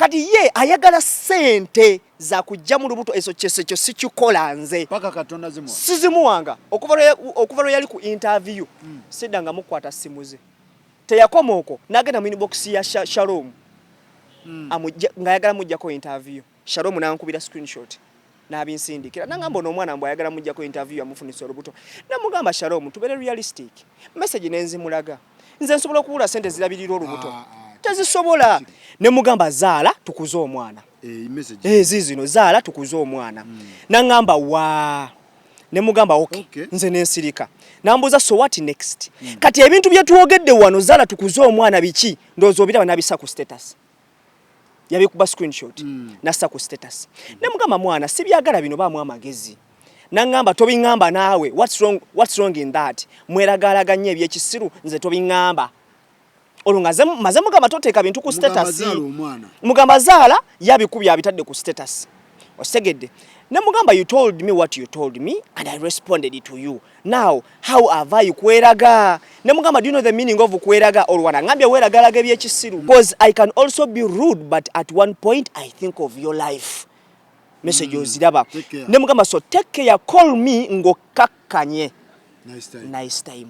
kati ye ayagala sente za kujja mu lubuto eso kyekyo sikikola nze paka katonda zimu sizimuwanga okuva lwe yali ku interview siddanga mukwata simu ze teyakoma okwo n'agenda mu inbox ya Shalom ng'ayagala mujjako interview Shalom n'ankubira screenshot n'abinsindikira nangamba n'omwana mbwe ayagala mujjako interview amufunisa olubuto namugamba Shalom tubeere realistic message nenzimulaga nze nsobola okuwula sente zirabirira olubuto tezisobola ne mugamba zaala tukuze omwana zizino zaala tukuze omwana nangamba wa ne mugamba okay nze nensirika nambuza so what next kati ebintu bye tuwogedde wano zaala tukuze omwana biki ndozo obiraba nabisa ku status yabikuba screenshot nassa ku status ne mugamba mwana sibyagala bino baamu amagezi nangamba tobingamba naawe what's wrong in that mweragalaganye ebyekisiru nze tobingamba olungaze maze mugamba toteeka bintu ku status mugamba zaala yabikubya abitadde ku status osegedde ne mugamba you told me what you told me and I responded to you now how have I kweraga ne mugamba do you know the meaning of kweraga olwana ngambye weragalaga ebyekisiru because I can also be rude but at one point I think of your life message oziraba ne mugamba so take care call me ngokakkanye nice time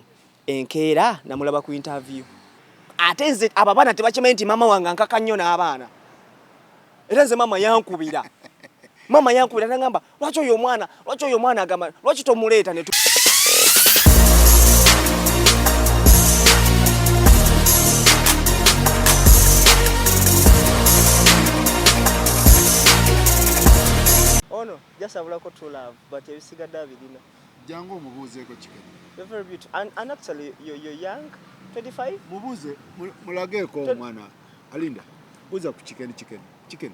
enkeera namulaba ku interview ate nze abaana tebakimanyi nti mama wange ankaka nnyo n'abaana era nze mama yankubira nangamba lwaki oyo omwana agamba lwaki tomuleeta ne ono jasabulako true love but ebisigadde abirina jangu omubuuzeeko kikene you're very beautiful and actually you're young 25 mubuuze mulageeko omwana Alinda buuza ku chicken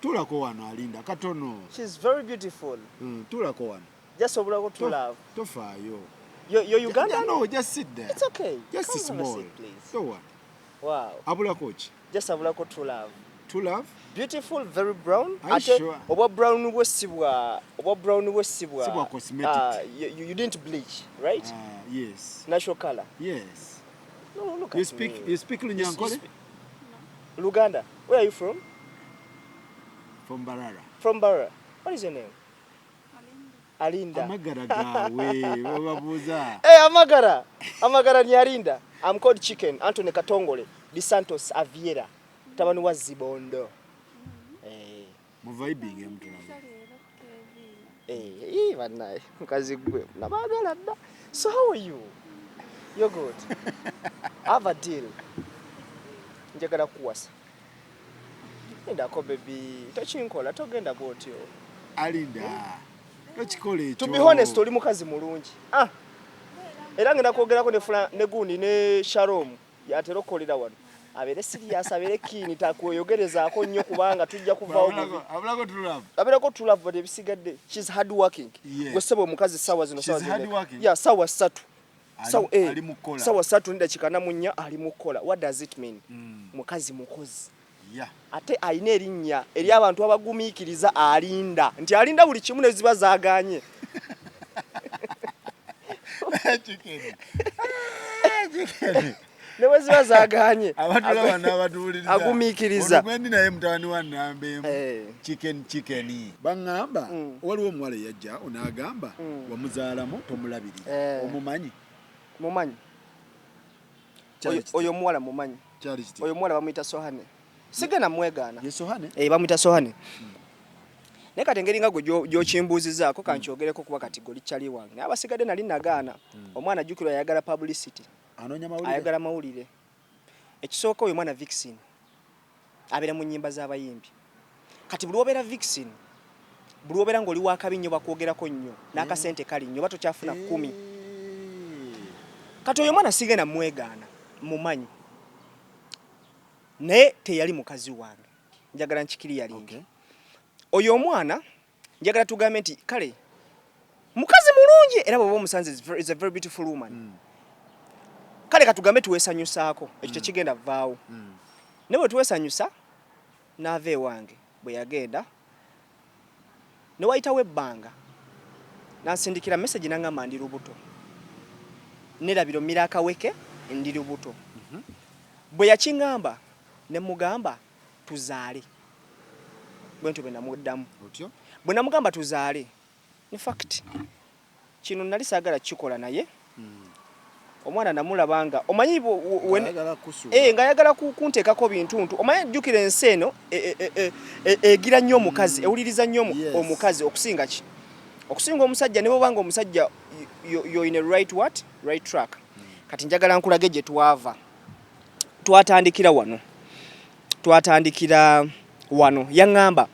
tulako wano Alinda katono she's very beautiful tulako wano just obulako to love tofaayo you're Ugandan? No, just sit there. It's okay. Just small. Sit, please. So what? Wow. Abula coach. Just abulako to love. To love? Beautiful, very brown. Are you sure? Oba brown wesibwa. Sibwa cosmetic. You didn't bleach, right? Yes. Natural color. Yes. No, look you at speak, me. You speak Lunyankole? Luganda. Where are you from? From Barara. From Barara. What is your name? Alinda. Amagara gawe, wababuza. Hey, Amagara ni Alinda. I'm called Chicken, Anthony Katongole, Di Santos Aviera. Tabanu wa Zibondo. Eh. Muvibinge mtu nabo. Vanai. Mukazi gwe. Nabagala da. So how are you? You're good. I have a deal. Njagala kuwasa. Nda ko baby. Tochinkola togenda bwotyo. Alinda. To be honest, oli mukazi mulungi. Era ngenda kwogerako ne gundi ne Shalom yatero kolera wano. Abere serious abere keen takuyogerezaako nnyo kubanga tujja kuvaawo. Abirako to love but ebisigadde. She's hard working. Gwesebo mukazi sawa zino sawa zino. Yeah, sawa 3. Sawa 3 ndakika na munya ali mukola. What does it mean? Mukazi mukozi. Yeah. Ate ayina erinnya eri abantu abagumiikiriza Alinda nti Alinda buli kimu ne ziba zaaganye. Chicken. Ne weziba zaaganye. Abatulaba n'abatuuliriza. Agumiikiriza. Ogwendi naye mutani wa Nambe. Chicken. Bangamba waliwo omuwala yajja onaagamba wamuzaalamu tomulabirira. Omumanyi? Mumanyi. Oyo muwala mumanyi. Oyo muwala bamuyita Sohane. Sigana mwegana. Yesohane? Bamuyita Sohane. Ne kati engeri nga gwe gy'okimbuuzizaako kankyogereko kuba kati goli kyali wange. Abasigadde nali nagaana. Omwana ajjukirwa ayagala publicity. Anoonya mawulire? Ayagala mawulire. Ekisooka oyo mwana Vixen. Abeera mu nnyimba z'abayimbi. Kati buli obeera Vixen, buli obeera ng'oli wakabi nnyo bakwogerako nnyo, n'akasente kali nnyo, batokyafuna 10. Kati oyo mwana sigenda mwegaana, mumanyi. Naye teyali mukazi wange. Njagala nkikiri yalinge. Oyo omwana njagala tugambe nti kale mukazi mulungi era bw'oba omusanze is a very beautiful woman. Kale katugambe tuweesanyusaako ekyo tekigenda vaawo. Ne bwe tuweesanyusa n'ava ewange bwe yagenda ne wayitawo ebbanga n'ansindikira message n'angamba ndi lubuto. Nerabiro mmira akaweke ndi lubuto. Bwe yakingamba ne mugamba tuzaale bwento bwe namuddamu otyo bwe namugamba tuzaale in fact kino nali saagala kikola naye omwana namulabanga omanyi nga ayagala kunteekako bintuntu omanyi jjukira ensi eno egira nnyo omukazi ewuliriza nnyo omukazi okusinga ki okusinga omusajja ne bwobanga omusajja you're in a right track kati njagala nkulage gye twatandikira wano yaŋŋamba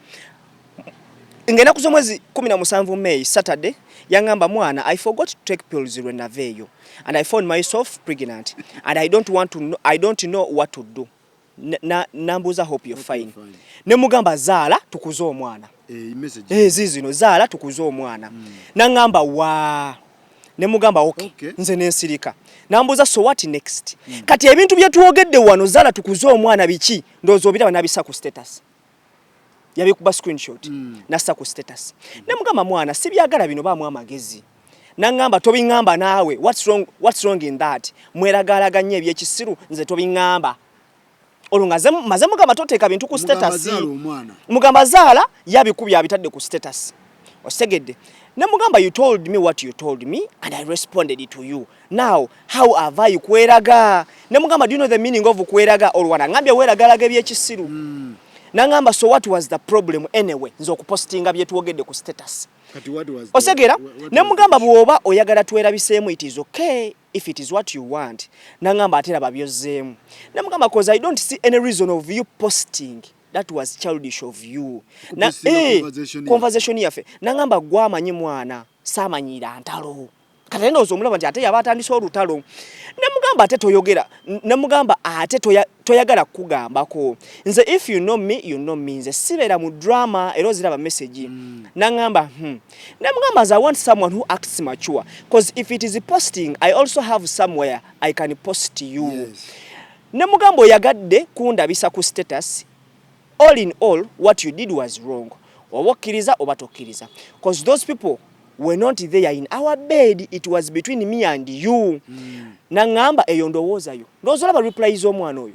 ng'ennaku z'omwezi 17 May Saturday yaŋŋamba mwana I forgot to take pills lwe naveeyo and I found myself pregnant and I don't know what to do nambuuza hope you're fine ne mugamba zaala tukuze omwana zizino zaala tukuze omwana naŋŋamba waa ne mugamba okay nze nensirika nambuuza so what next kati ebintu bye twogedde wano zaala tukuze omwana biki ndowooza obiraba nabisa ku status yabikuba screenshot nassa ku status ne mugamba mwana sibyagala bino baamu amagezi naŋŋamba tobiŋŋamba naawe what's wrong in that mweragaalaganye ebyekisiru nze tobiŋŋamba olwo nga maze mugamba toteeka bintu ku status mugamba zaala yabikubye abitadde ku status osegedde ne mugamba you told me what you told me and I responded to you now how have I kweraga ne mugamba do you know the meaning of kweraga olwana ngambye weeragalaga ebyekisiru nangamba so what was the problem anyway nzo kupostinga byetuwogedde ku status osegera ne mugamba bwoba oyagala twerabiseemu it is okay if it is what you want nangamba atera babyozeemu ne mugamba cause I don't see any reason of you posting that was childish of you na conversation yafe nangamba gwamanyi mwana samanyira ntalo kati ndowooza omulaba nti ate yaba atandise olutalo ne mugamba ate toyogera ne mugamba ate toyagala kugambako nze if you know me nze sibeera mu drama era oziraba message nangamba ne mugamba as I want someone who acts mature because if it is posting I also have somewhere I can post you ne mugamba oyagadde kundabisa ku status all in all what you did was wrong oba okkiriza oba tokkiriza because those people were not there in our bed it was between me and you nangamba eyo ndowoozayo ndowooza replies omwana oyo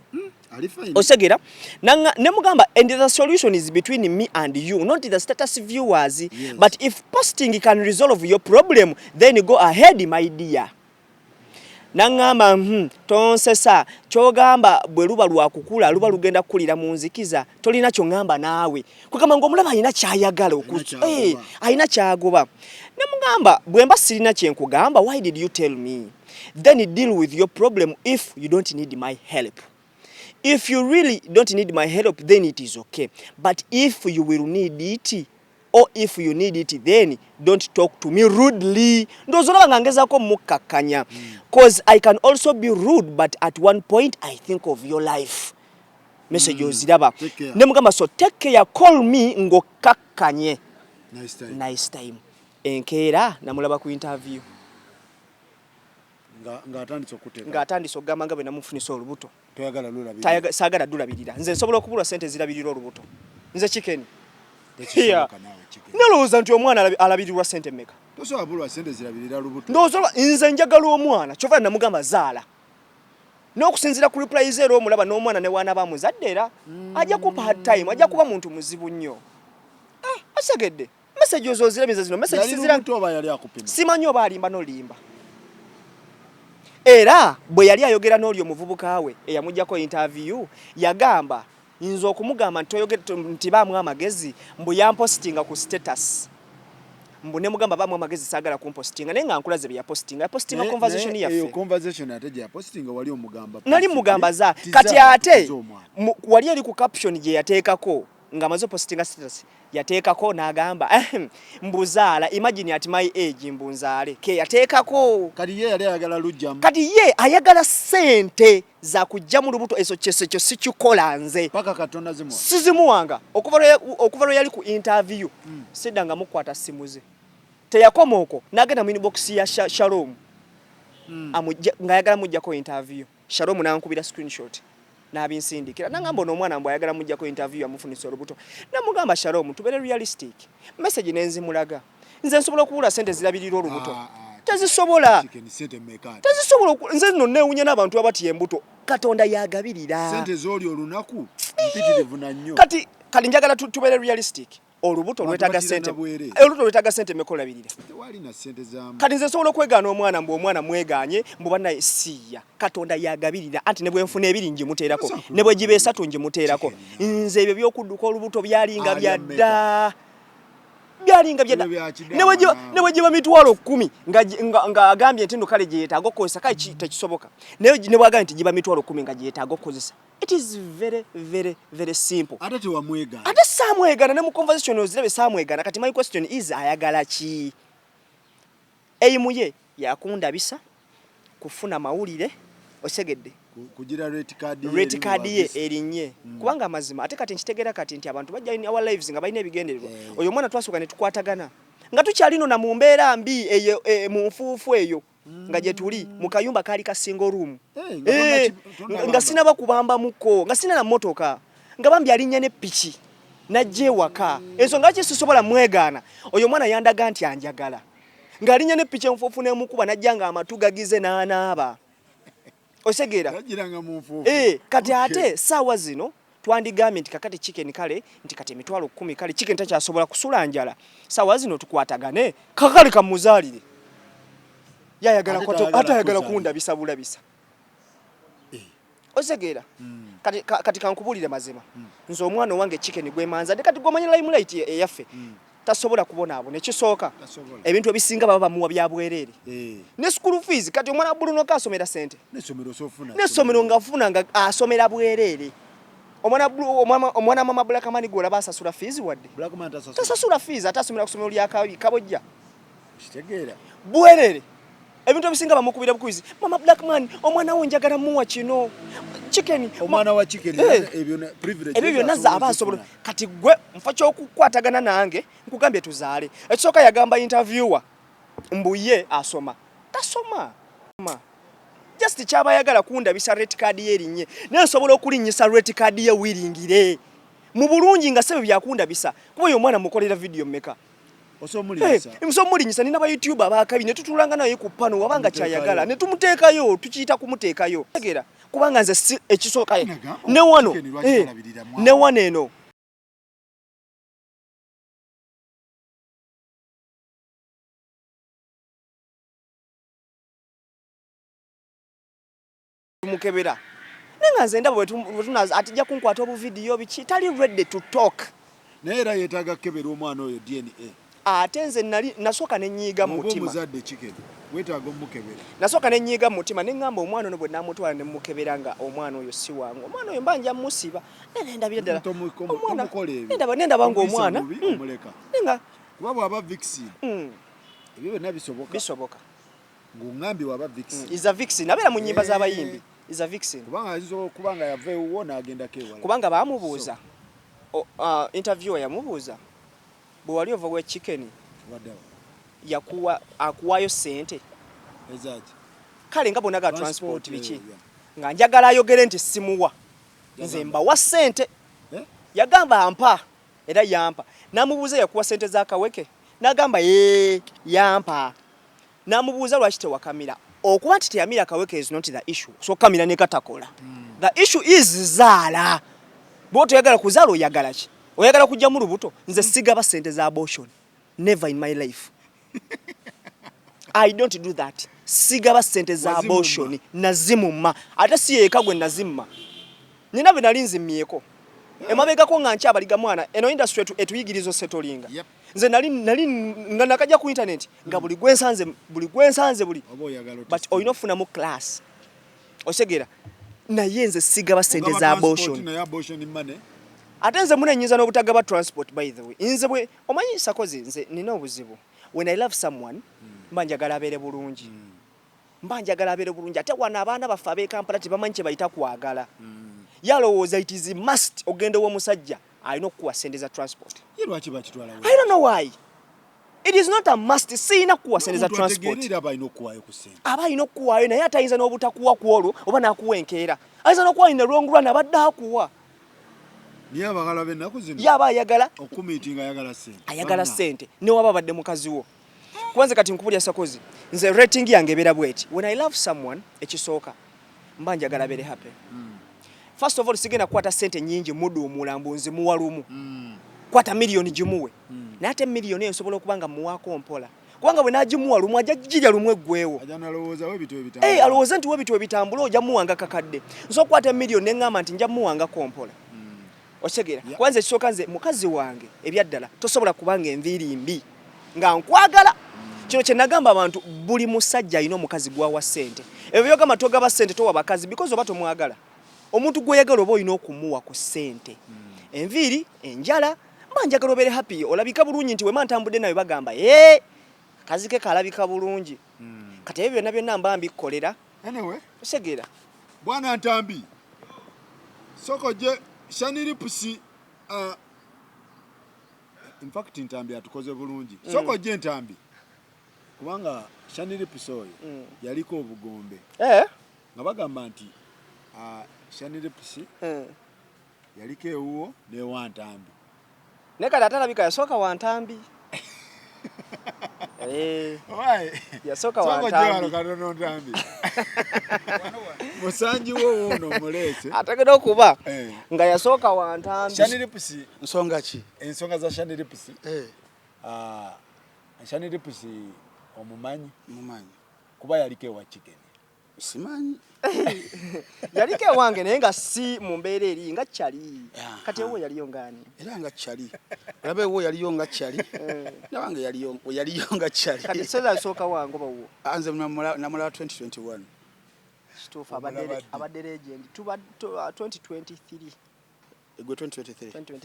osegera ne mugamba and the solution is between me and you not the status viewers but if posting can resolve your problem then go ahead my dear nangamba tonsesa kyogamba bwe luba lwakukula luba lugenda kukulira mu nzikiza tolina kyo ngamba naawe kugamba ng'omulaba alina kyayagala alina kyagoba ne mugamba bwe mba sirina kyenkugamba why did you tell me then deal with your problem if you don't need my help if you really don't need my help then it is okay but if you will need it or if you need it then don't talk to me rudely ndozolaba ngangezako mukakanya cause I can also be rude but at one point I think of your life message oziraba ne mugamba so take care call me ngokakanye nice time enkeera namulaba ku interview ng'atandise okugamba nga bwe namufunisa olubuto saagala dulabirira nze nsobola okubulwa sente zirabirira olubuto nze chicken nolowooza nti omwana alabirirwa sente mmeka ndowooza nze njagala omwana kyova namugamba zaala n'okusinziira ku replies era omulaba n'omwana ne waana bamuzadde era ajja kupa hard time ajja kuba muntu muzibu nnyo asegedde message ozoziramiza zino message simanyi oba alimba n'olimba era bwe yali ayogera n'oli omuvubuka we eyamuggyako interview yagamba nze okumugamba nti baamu amagezi mbu yampostinga ku status mbu ne mugamba baamu amagezi saagala kumpostinga naye nga nkulaze bye yapostinga conversation yaffe conversation ate gye yapostinga wali omugamba nali mugamba za kati ate wali eri ku caption gye yateekako nga amaze postinga status yateekako n'agamba mbuzaala imagine at my age mbunzaale ke yateekako kati ye yali ayagala lujjamu kati ye ayagala sente za kujja mu lubuto eso kyekyo sikikola nze paka katonda zimuwa sizimuwanga okuva lwe yali ku interview siddanga mukwata simu ze teyakoma okwo n'agenda mu inbox ya Shalom ng'ayagala mujjako interview Shalom n'ankubira screenshot n'abinsindikira nangamba n'omwana mbwe ayagala mujjako interview amufunisa olubuto namugamba Shalom tubere realistic message nenzimulaga nze nsobola okubula sente zirabirira olubuto tezisobola nze nno neewunya n'abantu abati embuto katonda yagabirira sente z'oli olunaku mpitirivu na nnyo. Kati njagala tubeere realistic. Olubuto lwetaaga ssente. Olubuto lwetaaga ssente mmekolabirira. Tewali na ssente zaamu. Kati nze nsobola okwegaana omwana mbu omwana mwegaanye mbu bannaye siya. Katonda yagabirira anti ne bwe nfuna ebiri ngimuteerako. Ne bwe giba esatu ngimuteerako. Nze ebyo by'okudduka olubuto byalinga byadda. Byalinga byadda. Ne bwe giba mitwalo 10 nga agambye nti nno kale gye yeetaaga okukozesa kale tekisoboka. Ne bw'agambye nti giba mitwalo 10 nga gye yeetaaga okukozesa. It is very, very, very simple. Ate tewamwegaana. Ate saamwegaana ne mu conversation ozirabe saamwegaana. Kati my question is ayagala ki? Eyimuye yakundabisa kufuna mawulire osegedde. Kugira rate card ye erinye. Kubanga amazima ate kati nkitegera kati nti abantu bajja in our lives nga balina ebigendererwa. Oyo mwana twasooka ne tukwatagana. Nga tukyalino na mu mbeera mbi eyo mu nfuufu eyo. Nga gye tuli mu kayumba kaali ka single room. Nga sina bakubamba muko, nga sina na motoka. Nga bambi alinya ne piki. Najje waka. Ensonga ki sisobola mwegaana. Oyo mwana yandaga nti anjagala. Nga alinya ne piki enfuufu ne mukuba najjanga amatu gagize n'anaaba. Osegera. Kati ate saawa zino twandigambye nti kakati chicken kale nti kati emitwalo 10 kale chicken takyasobola kusula njala. Saawa zino tukwatagane kakali kamuzaalire. Atayagala kundabisa bulabisa. Osegera. Kati kankubulire mazima. Nze omwana wange chicken gwe manza de kati gomanya limelight eyaffe. Tasobola kubona abo nekisooka. Ebintu ebisinga baba bamuwa byabwerere. Ne school fees kati omwana Bruno kasomera sente. Nesomero ngafuna nga asomera bwerere. Omwana mama Black Man gola basasula fees wadde. Black Man tasasula fees atasomera kusomero lya kabojja. Kitegeera. Bwerere. Ebintu ebisinga bamukubira bukuizi. Mama Black Man omwana wo njagala muwa kino. Chicken omwana wa chicken ebyo privilege. Ebyo naza abasobola kati gwe mfacho okukwatagana nange nkugambye tuzaale. Ekisooka yagamba interviewer mbuye asoma. Tasoma. Just kyaba yagala kundabisa rate card ye erinye. Nensobola okulinnyisa rate card ye wiringire. Mu bulungi nga sebe byakundabisa. Kuba oyo mwana mukolera video mmeka. Mulinyisa nina ba YouTube abakabi ne tutulanga naye ku pano wabanga kyayagala ne tumuteekayo tukiyita kumuteekayo. Tegera kubanga nze ekisooka ye ne wano ne wano eno mukebera nenga nze ndabo wetunaza atijja kunkwata obu video biki tali ready to talk. Neera yetaga kebera omwana oyo DNA. Ate nze nasooka ne nnyiiga mu mutima. Omuzadde chicken wetaaga omukebera. Nasooka ne nnyiiga mu mutima ne ngamba omwana ono bwe namutwala ne mukebera nga omwana oyo si wange. Omwana oyo mbanja musiba. Ndabira ddala. Nendaba ng'omwana. Nenga. Kuba bw'aba vixen. Ebyo byonna bisoboka. Bisoboka. Ng'oŋŋambye waba vixen. Is a vixen. Abeera mu nnyimba z'abayimbi. Is a vixen. Kubanga yaveewo n'agendako ewala. Kubanga baamubuuza. Interviewer yamubuuza. Bwe wali ova we chicken akuwayo sente ezaki kale nga bonaga transport biki nga njagala ayogere nti simuwa nze mbawa sente yagamba ampa era yampa namubuuza yakuwa sente za kaweke nagamba yampa namubuuza lwaki tewakamira okuba nti teyamira kaweke is not the issue so kamira ne katakola the issue is zaala boto yagala kuzaala oyagala ki oyagala kujja mu lubuto nze sigaba sente za abortion never in my life. I don't do that. Sigaba sente za abortion nazimuma ate si yeka gwe nazimma nina bwe nalinzi myeko emabega ko nga nkyabaliga mwana eno industry etuyigirizo setolinga nze nali nga nakajja ku internet nga buli gwensanze buli but oyinofuna mu class osegera naye nze sigaba sente za abortion. Ate nze munenyiza n'obutagaba transport by the way. Nze bwe omanyi sakozi nze nina obuzibu. When I love someone mba njagala abeere bulungi. Ate wana abaana baffe ab'e Kampala tebamanyi kye bayita kwagala. Yalowooza it is must ogenda w'omusajja alina okukuwa sente za transport. Ye lwaki bakitwala? I don't know why. It is not a must. Siina kuwa sente za transport. Aba alina okukuwaayo naye atayinza n'obutakuwa ku olwo oba n'akuwa enkeera. Ayinza n'okuwa in the long run abadde akuwa. Yaba bennaku zino. Yaba ayagala okumiitinga ayagala sente. Ayagala sente. Ne waba badde mukazi wo. Kwanza kati nkubulya sakozi. Nze rating yange ebeera bweti. When I love someone ekisooka mba njagala abeere happy. first of all sigenda kwata sente nyingi mudu omulambunzi muwalumu kwata milioni jimuwe nate milioni ensobola okubanga muwako mpola kubanga bwe nagimuwa lumu ajja jija lumwe gwewo ajana lowooza we bitwe bitambula alowooza nti we bitwe bitambula ojja muwanga kakadde nso kwata milioni neŋŋamba nti nja muwanga kompola otegera kwanza ekisooka nze mukazi wange ebyaddala tosobola kubanga enviiri mbi nga nkwagala kino kye nagamba abantu buli musajja alina omukazi gwawa ssente ebyo byogamba togaba ssente towa bakazi because oba tomwagala omuntu gweyagala oba olina okumuwa ku ssente enviiri enjala mba njagala obeere happy olabika bulungi nti wema ntambudde nawe bagamba kazi ke kalabika bulungi kati ebyo byonna byonna mba mbikkolera anyway osegera bwana Ntambi soko je Shaniri Pusi in fact Ntambi atukoze bulungi soko je Ntambi kubanga Shaniri Pusi oyo yaliko obugombe nga bagamba nti Shaniri Pusi yaliko ewuwo ne wa Ntambi ne kati atalabika yasooka wa Ntambi yasoka wa Ntambi musanji wo wono mulese ategedde okuba nga yasooka wa Ntambi Shaniri Pusi nsonga ki ensonga za Shaniri Pusi Shaniri Pusi omumanyi kuba yaliko ewa chicken simanyi yaliko ewange naye nga si mu mbeera eri nga kyali kati ewo yaliyo ngani era nga kyali olabe wo yaliyo nga kyali nawange yaliyo nga kyali kati seza sooka wange bawo anze namula 2021 kituufu abadde legend tuba 2023 egwe 2023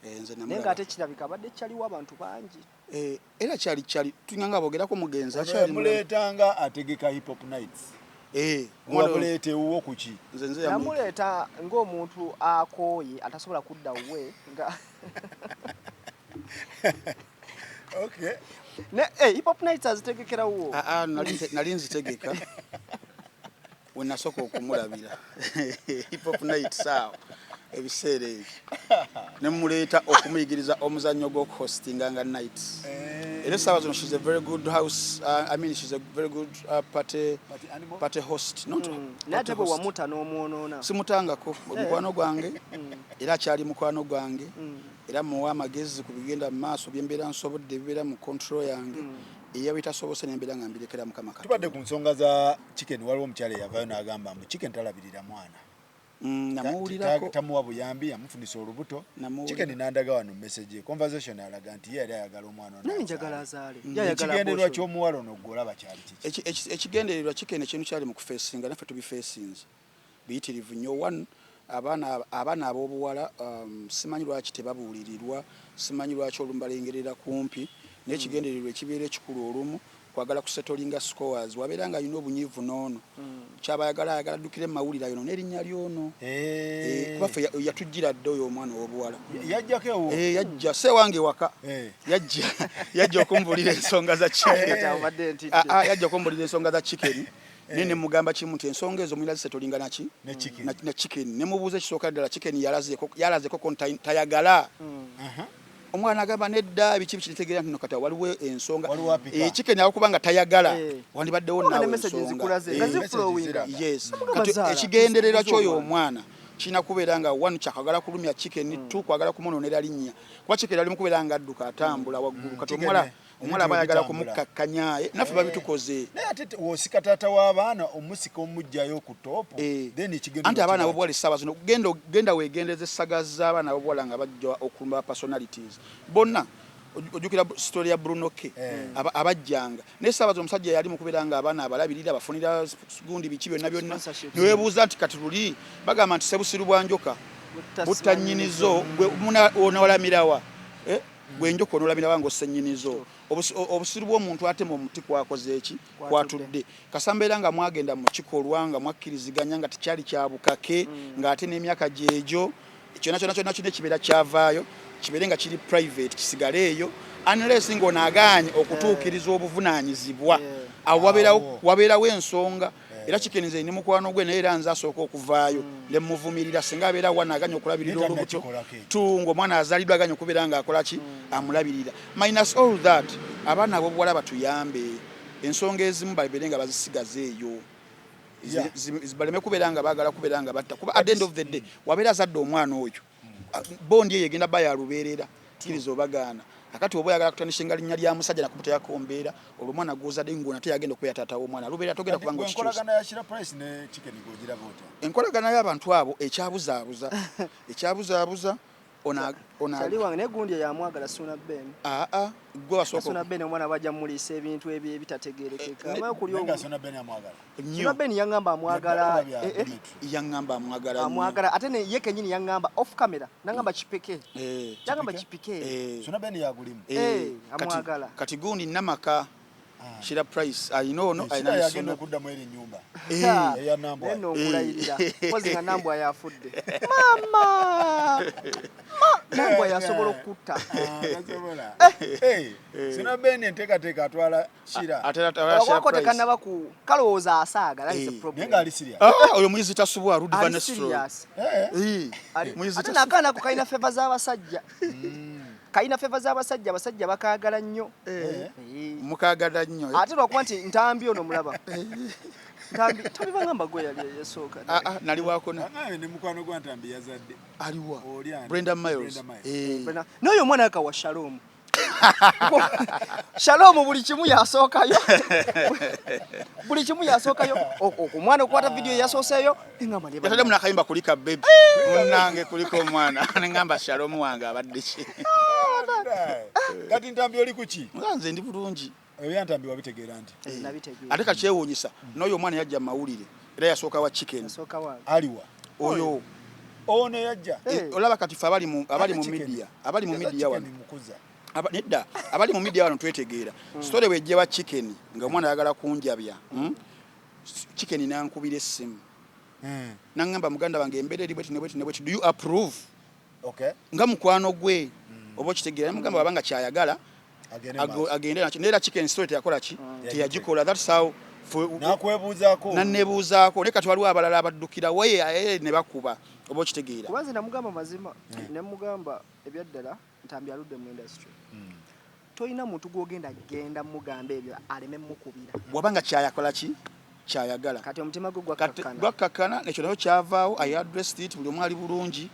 enze namula nenga ate kirabika abadde kyaliwo abantu bangi era kyali tunganga bogerako mugenza kyali muletanga ategeka hip hop nights mwabulete uwo kuki nze yamuleeta ng'omuntu akooye atasobola kudda uwe nga okay ne hip hop nights azitegekera wo nali nzitegeka we nasooka okumulabira hip hop nights sawa ebiseera ebyo ne muleeta okumuyigiriza omuzannyo gw'okuhostinga nga nights era essaawa zino she's a very good house she's a very good party host nate bwe wamuta n'omwonoona simutangako mukwano gwange era akyali mukwano gwange era muwa amagezi ku bigenda mu maaso byembeera nsobodde bibeera mu control yange eya bitasobose nembeera nga mbirekera mukama Katonda. Tubadde ku nsonga za chicken waliwo omukyala eyavaayo n'agamba mu chicken talabirira mwana namuwulirako tamuwa buyambi amufunisa olubuto chicken nandaga wano message conversation alaga nti yali ayagala omwana ono nani njagala azaale ekigendererwa ky'omuwala ono gwolaba kyali kiki ekigendererwa chicken ekintu kyali mu kufeesinga naffe tubifeesinze biyitirivu nnyo one abaana ab'obuwala simanyi lwaki tebabuulirirwa simanyi lwaki olumu balengerera kumpi naye ekigendererwa ekibeera ekikulu olumu kwagala kusetolinga scores wabeera nga alina obunyiivu n'ono kyabayagala ayagala addukire mu mawulire ayo n'erinnya lyono kuba ffe yatujjira dde oyo omwana w'obuwala yajjako ewo yajja seewange waka yajja okumbuulira ensonga za yajja okumbuulira ensonga za chicken naye ne mugamba kimu nti ensonga ezo mulina zisetolinga naki ne chicken ne mubuuza ekisooka ddala chicken yalazeko tayagala omwana agamba nedda biki bikitegeera nti kata waliwo ensonga chicken akubanga tayagala wandibaddewo nawe ensonga yes kati ekigendererwa ky'oyo omwana kina kubeera nga one kyakagala kulumya chicken two kwagala kumunonera linnya kuba chicken ali mukubeera nga adduka atambula waggulu kati omwala aba ayagala kumukakkanya naffe babitukoze naye ate wosika taata w'abaana omusika omujjayo ku topu anti abaana b'obuwala essaawa zino genda weegendeza essaga z'abaana b'obuwala nga bajja okulumba personalities bonna ojjukira story ya Bruno K abajjanga naye essaawa zino omusajja yali mukubeera nga abaana abalabirira bafunira gundi biki byonna byonna neweebuuza nti kati luli bagamba nti sebusiru bwa njoka butta nnyinizo onolamirawa gwenjoka onolamirawa ng'ossa nnyinizo obusiru bw'omuntu ate mu muti kwakoze eki kwatudde kasambeera nga mwagenda mu kikolwa nga mwakkiriziganya nga tekyali kya bukake ng'ate n'emyaka gyegyo kyonna ekibeera kyavaayo kibeere nga kiri private kisigale eyo unless ng'onaagaanye okutuukiriza obuvunaanyizibwa awo wabeerawo ensonga era kikenize ni mukwano gwe naye era nze asooka okuvaayo ne muvumirira singa abeera wanaaganya okulabirira olubuto tungo omwana azaliddwa aganya okubeera nga akola ki amulabirira minus all that abaana ab'obuwala batuyambe ensonga ezimu babeere nga bazisigaza eyo baleme kubeera nga baagala kubeera nga batta kuba at the end of the day wabeera azadde omwana oyo bondi eyo egenda ba yalubeerera kkiriza obagaana akati oba oyagala kutanishinga linnya lya musajja nakubuta yakombeera olwo omwana gw'ozadde ng'ona teyagenda okubeera taata w'omwana alubeerera togenda kubanga enkolagana ya Shira Price ne Chicken g'ogiraba otya? Enkolagana y'abantu abo ekyabuzaabuza Kyali wange ne gundi yamwagala Suna Ben. Gwe wasooka Suna Ben omwana bajja muliisa ebintu ebitategeerekeka. Nenga Suna Ben amwagala. Suna Ben yangamba amwagala. Yangamba amwagala. Amwagala ate ne ye kenyini yangamba off camera. Nangamba kipeke. Yangamba kipeke. Suna Ben yagulimu. Amwagala. Kati gundi namaka Shira Price no ayina yagenda kuddamu eri nyumba eya Nambwa neno ngulayirira pozi nga Nambwa yafudde mama Nambwa yasobola okutta nasobola Suna Ben enteekateeka atwala Shira wako tekanaba ku kalowooza asaaga that is a problem nenga ali serious oyo muyizi tasubwa Rudy Vanestro ate nakaana ku kalina feva z'abasajja kalina feva z'abasajja abasajja bakaagala nnyo mukaagala nnyo ate lwakuba nti ntambi ono mulaba ntambi bagamba gwe yali yasooka nali waako ne mukwano gwa Ntambi yazadde aliwa Brenda Miles n'oyo omwana akawa Shalom Shalom buli kimu yasookayo buli kimu yasookayo omwana okwata video yasooseeyo engamba yatadde muna akayimba kulika baby munnange kuliko omwana nengamba Shalom wange abadde ki kati Ntambi oli kuki nze ndi bulungi ebya Ntambi wabitegeera nti ate kakyewuunyisa n'oyo omwana yajja mawulire era yasooka wa Chicken aliwa oyo ono yajja olaba kati fe abali mu media wano nedda abali mu media wano twetegeera story wejje wa Chicken nga omwana ayagala kunjabya Chicken nankubira essimu nangamba muganda wange embeera eri bweti nebweti do you approve nga mukwano gwe oba kitegeera mugamba babanga kyayagala agende nakyo neera Chicken story teyakola ki teyagikola that's how nanebuuzaako ne kati waliwo abalala abaddukira waye ne bakuba oba kitegeera kuba nze namugamba mazima ne mugamba ebyaddala Ntambi aludde mu industry toyina muntu gwogenda genda mugamba ebyo aleme mukubira wabanga kyayakola ki kyayagala kati omutima gwe gwakkakkana nekyo nayo kyavaawo I addressed it buli omu ali bulungi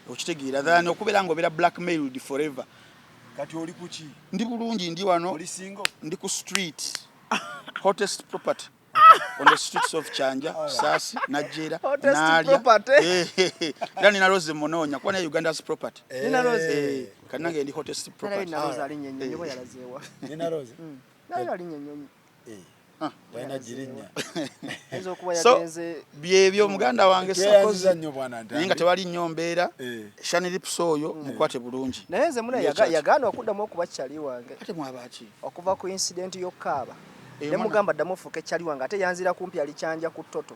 okitegeera than okubeera nga obeera blackmailed forever kati oli kuki ndi bulungi ndi wano oli single ndi ku street hottest property on the streets of Chanja Sasi Najera Nalia Dani na Rose Mononya kwa na Uganda's property Nina Rose kanange ndi hottest property Nina Rose ali nyenye yobo yalazewa Nina Rose Nina ali nyenye Bwana jirinya ezo kuba yagenze byebyo muganda wange sakoza nnyo bwana Ntambi ninga tewali nnyo mbeera Shani Lipsoyo mukwate bulungi naye nze muna yagaana okuddamu okuba kyali wange ate mwabaki okuva ku incident y'okkaaba ne mugamba ddamu ofuuke kyali wange ate yanzira kumpi ali Kyanja ku Toto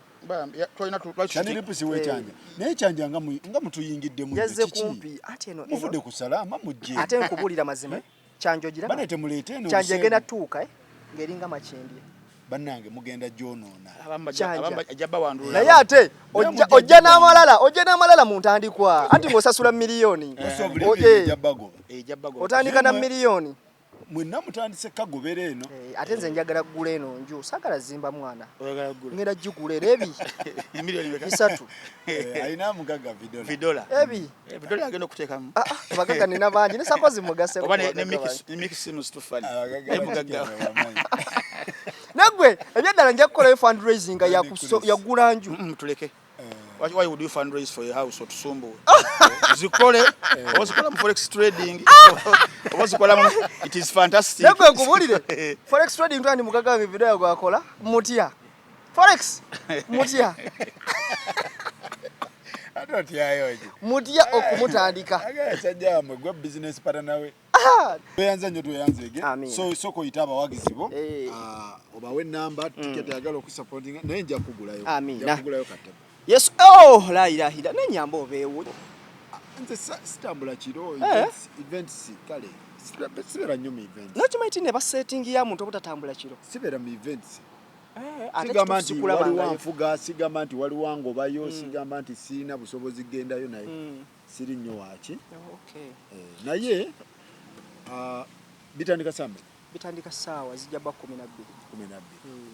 Shani Lipsi wekyanja naye Kyanja nga mutuyingidde mu yazze kumpi ate eno muvudde ku salama mujje ate nkubulira mazima Kyanja ogira bane temuleete eno Kyanja genda tuuka ngeringa makindi bannange mugenda gyonoona ajaba wandula naye ate ojja n'amalala mu ntandikwa anti ng'osasula miliyoni otandika na miliyoni mwenna mutandise kagobera eno ate nze njagala ggula eno nju saagala zimba mwana ngenda gigula era ebi miliyoni 3 alina mugaga vidola vidola agenda okuteekamu bagaga nina bangi ne sakozi mugase oba ne mixing stufani mugaga nagwe ebyaddala nja kukolayo fundraising yagula nju tuleke why would you fundraise for a house otusumbuwe zikole ozikola mu forex trading ozikola it is fantastic nagwe nkubulire forex trading twandi mugaga video yago akola mutya forex mutya mutya okumutandika sajja gwe business partner we tuyanze nnyo tuyanzege soko yita abawagizi bo obawe namba ticket yagala okusupportinga naye nja kugulayo katebo yes la ilaha illa nenyamba obeewo nze sitambula kiro events kale sibera nnyo mu events nokimaiti ne basetting ya muntu obutatambula kiro sibera mu events sigamba nti waliwo nfuga sigamba nti waliwo ngobayo sigamba nti sina busobozi gendayo naye siri nnyo waki naye bitandika sambe bitandika sawa zijja ba 12. 12.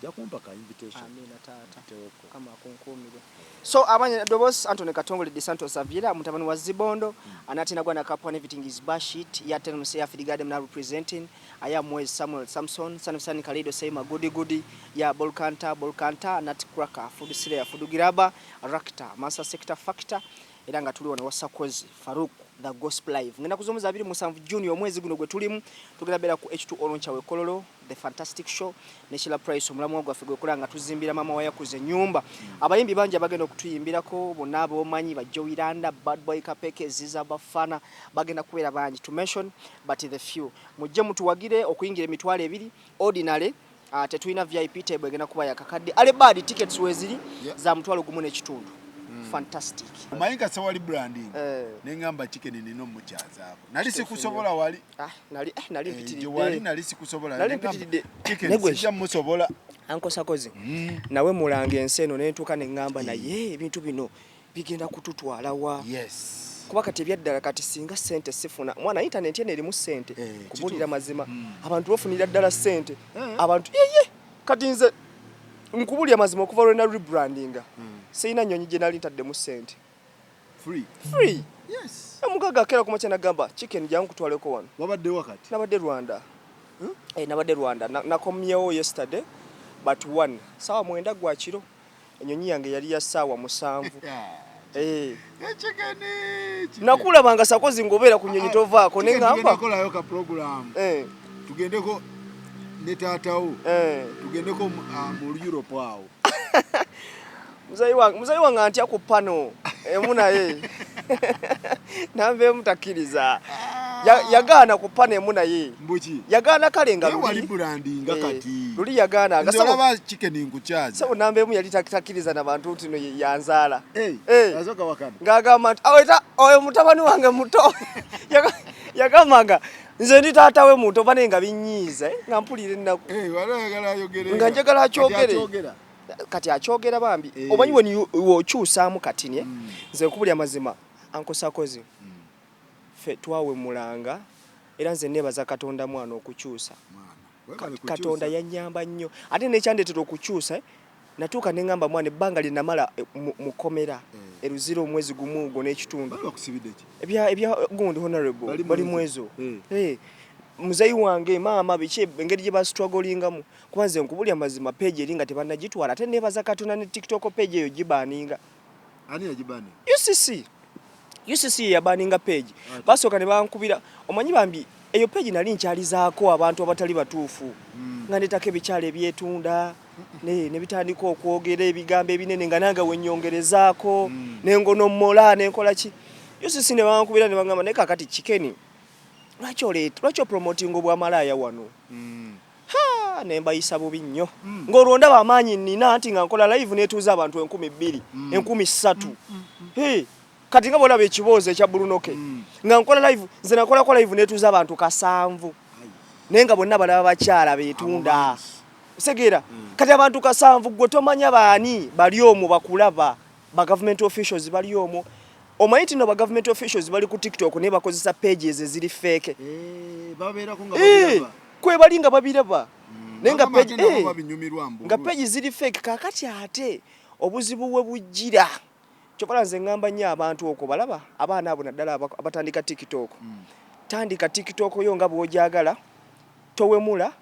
Jakumpa ka invitation. Amina tata. Kama kunkumire. So abanye Dobos Anthony Katongole de Santos Avila mutabani wa Zibondo anatina gwana kapwa everything is bashit ya tena mse Afigade mna representing aya Moise Samuel Samson Sanfsani Kalido Sema goody ya Bolkanta Nat Cracker Food Sire Food Giraba Rakta Masa Sector Factor era nga tuli wana wasakozi Faruk the Gospel Live ngenda kuzomuza 27 June omwezi guno gwe tulimu tugenda bera ku H2 Oloncha we Kololo the fantastic show Neshila Price omulamu ogwa figwe kulanga tuzimbira mama waya kuze nyumba abayimbi banje bagenda okutuyimbirako bonabo omanyi ba Joiranda Bad Boy Kapeke Ziza Bafana bagenda kubeera banji to mention but the few mujje mutuwagire okuyingira emitwalo 2 ordinary tetuina VIP table egenda kuba yakakadde ale bad tickets weziri za mutwalo gumu n'ekitundu fantastic Mayinga sawali branding nengamba chicken nino muchaza nali sikusobola wali nali mpitidde wali nali sikusobola nali mpitidde chicken sija musobola anko sakozi nawe mulange enseno nentuka nengamba naye ebintu bino bigenda kututwala wa kuba kati ebyaddala kati singa sente sifuna mwana internet yene eri mu sente kubulira mazima abantu bafunira ddala sente abantu kati nze nkubulya mazima okuva na rebranding Seina nyonyi general ntadde mu sente free amugaga kera kumacha nagamba chicken jangu kutwaleko wano wabadde wakati nabadde Rwanda nabadde Rwanda nakomyewo yesterday but one sawa mwenda gwa kiro enyonyi yange yali ya sawa 7 chicken nakula banga sakozi ngobera ku nyonyi tovaako nengamba kola yoka program tugendeko ne taatawo tugendeko mu Europe awo Muzayi wange antya ku pano emuna ye nambe mutakiriza yagaana ku pano emuna ye mbuki yagaana kalenga wali branding kati luli yagaana agasaba chicken nkuchaza sabo nambe mu yali takiriza nabantu tino yanzala azoka wakana ngagamba aweta oyo mutabani wange muto yagamanga nze ndi taata we muto banenga binyiza nga mpulire nnaku wala ayogere nga njagala akyogere kati akyogera bambi omanyi weni wokyusaamu kati ne nze nkubulya mazima anko sakozi fe twawe mulanga era nze nebaza Katonda mwana okukyusa Katonda yanyamba nnyo ate nekyandetera okukyusa natuuka nengamba mwana ebbanga linamala mukomera eruziro omwezi gumu gwo n'ekitundu ebya gundi honorable bali mwezo muzayi wange mama biche engeri gye ba strugglingamu kubanze nkubulya mazima page eringa tebanagitwala ate nebaza Katonda ne TikTok page eyo gibaninga ani yagibani UCC yabaninga page basoka ne bankubira omanyi bambi eyo page nali nkyalizaako abantu abatali batuufu nga netaka ebikyalo ebyetunda ne bitandika okwogera ebigambo ebinene nga nanga wenyongerezaako nengono mola nenkola ki UCC ne bankubira ne bangamba ne kakati chicken lwaki promoting obwa malaya wano nemba yisa bubi nnyo ng'olwonda bamaanyi nina nti nga nkola live netuuza abantu 2,000 13,000 kati nga bolaba ekiboozo ekya Brunoke nga nkola live nze nakola live netuuza abantu 7 naye nga bonna balaba bakyala beetunda segera kati abantu 7 gwe tomanya baani bali omwo bakulaba ba government officials bali omwo omanyi no ba government officials bali ku TikTok ne bakozesa pages eziri fake babeera kunga babiraba kwe balinga babiraba nenga page nga page ziri fake kakati ate obuzibu bwe bujira kyopala nze ngamba nnyo abantu okwo balaba abaana abo naddala abatandika TikTok tandika TikTok yo nga bw'ojagala towemula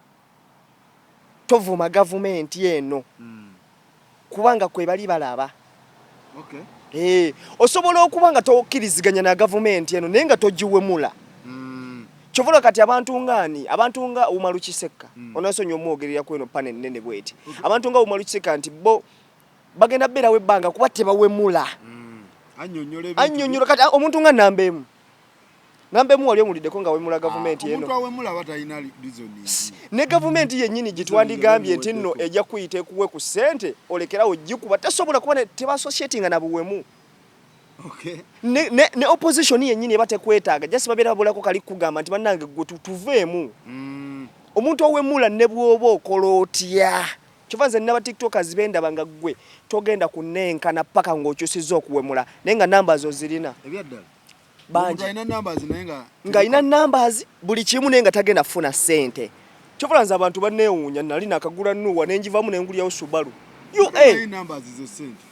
tovuma government yeno kubanga kwe bali balaba osobola okuba nga tokkiriziganya na government eno naye nga togiwemula kyovola kati abantu nga Umaru Kiseka onasonye omwogerera ku eno panel nene bweti abantu nga Umaru Kiseka nti bo bagenda bera webbanga kuba tebawemula annyonnyola kati omuntu nga Nambemu wali omuliddeko nga wemula government eno omuntu awemula batayina reasoning ne government yennyini gitwandigambye nti nno ejja kuyita ekuwe ku ssente olekerawo gikuba tesobola kuba tebasociatinga na buwemu ne opposition yennyini eba tekwetaaga just babeera babulako kali kugamba nti bannange gwe tuveemu omuntu owemula ne bw'oba okola otya kyova nze naba tiktokers bendaba nga gwe togenda kunenkana paka ng'okyusizza okuwemula naye nga numbers ozirina ebyaddala bangi nga ina numbers nga ina numbers buli kimu naye nga tagenda kufuna ssente Chofulanza abantu banneewuunya nali nakagula nnuwa nenjivamu nengulyawo Subaru. Numbers zo sente.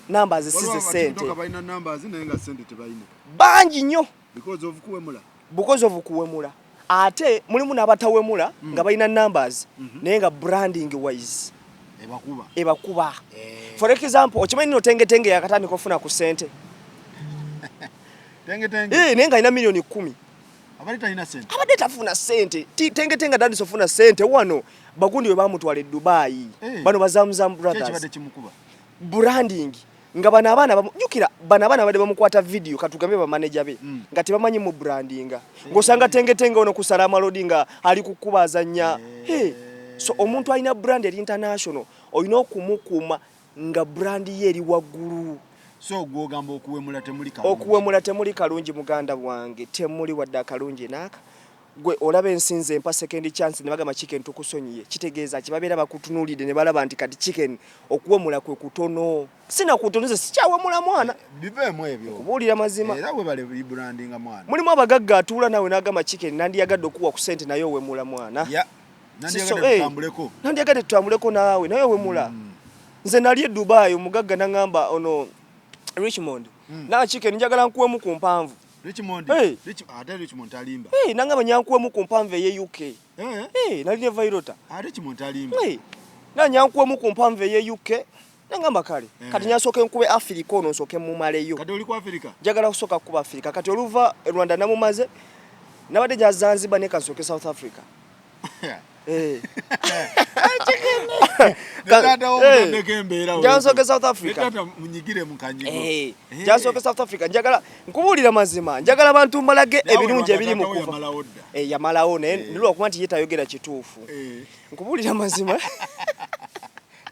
Numbers si sente. Balina numbers naye nga sente tebalina. Bangi nnyo. Because of kuwemula. Ate mulimu n'abatawemula nga balina numbers naye nga branding wise ebakuba. For example, okimanyi no tengetenge yakatandika okufuna ku sente. Naye nga alina million 10. Abadde tafuna sente. Tengetenga dandi sofuna sente wano bagundi we bamutwala e Dubai. Bano bazamuzam brothers. Branding nga bana abaana bamujukira bana abaana badde bamukwata video katugambe ba manager be nga tebamanyi mu brandinga ngosanga tengetenge ono kusala amalodi nga ali kukubaza nya so omuntu alina brand eri international olina okumukuma nga brand ye eri waggulu. So gwogamba okuwemula temuli kalungi muganda wange temuli wadde akalungi naka gwe olaba ensinze empa second chance ne bagamba chicken tukusonyiye kitegeeza kibabeera bakutunulide ne balaba nti kati chicken okuwemula kwe kutono sina kutonoze sikyawemula mwana bivemu ebyo kubuulira mazima era bwe bale brandinga mwana mulimu abagagga atuula nawe n'agamba chicken nandiyagadde okuwa ku sente naye owemula mwana nandiyagadde tutambuleko naawe naye owemula nze nali e Dubai omugagga n'angamba ono Richmond na chicken njagala nkuwemu ku mpanvu Richmond Richmond alimba nanga banyankuwemu ku mpanvu ye UK nali ne Vairota Richmond alimba na nyankuwemu ku mpanvu ye UK nangamba kale kati nyasoke nkube Africa ono nsoke mu maleyo kati oli ku Africa njagala kusoka kuba Africa kati oluva Rwanda namumaze nabadde ja Zanzibar ne kasoke South Africa Jansoke South Africa. Jansoke South Africa. Njagala nkubuulira mazima. Njagala abantu mbalage ebirungi ebiri mu kufa. Yamalawo nilwa okuba nti yetayogera kituufu. Nkubuulira mazima.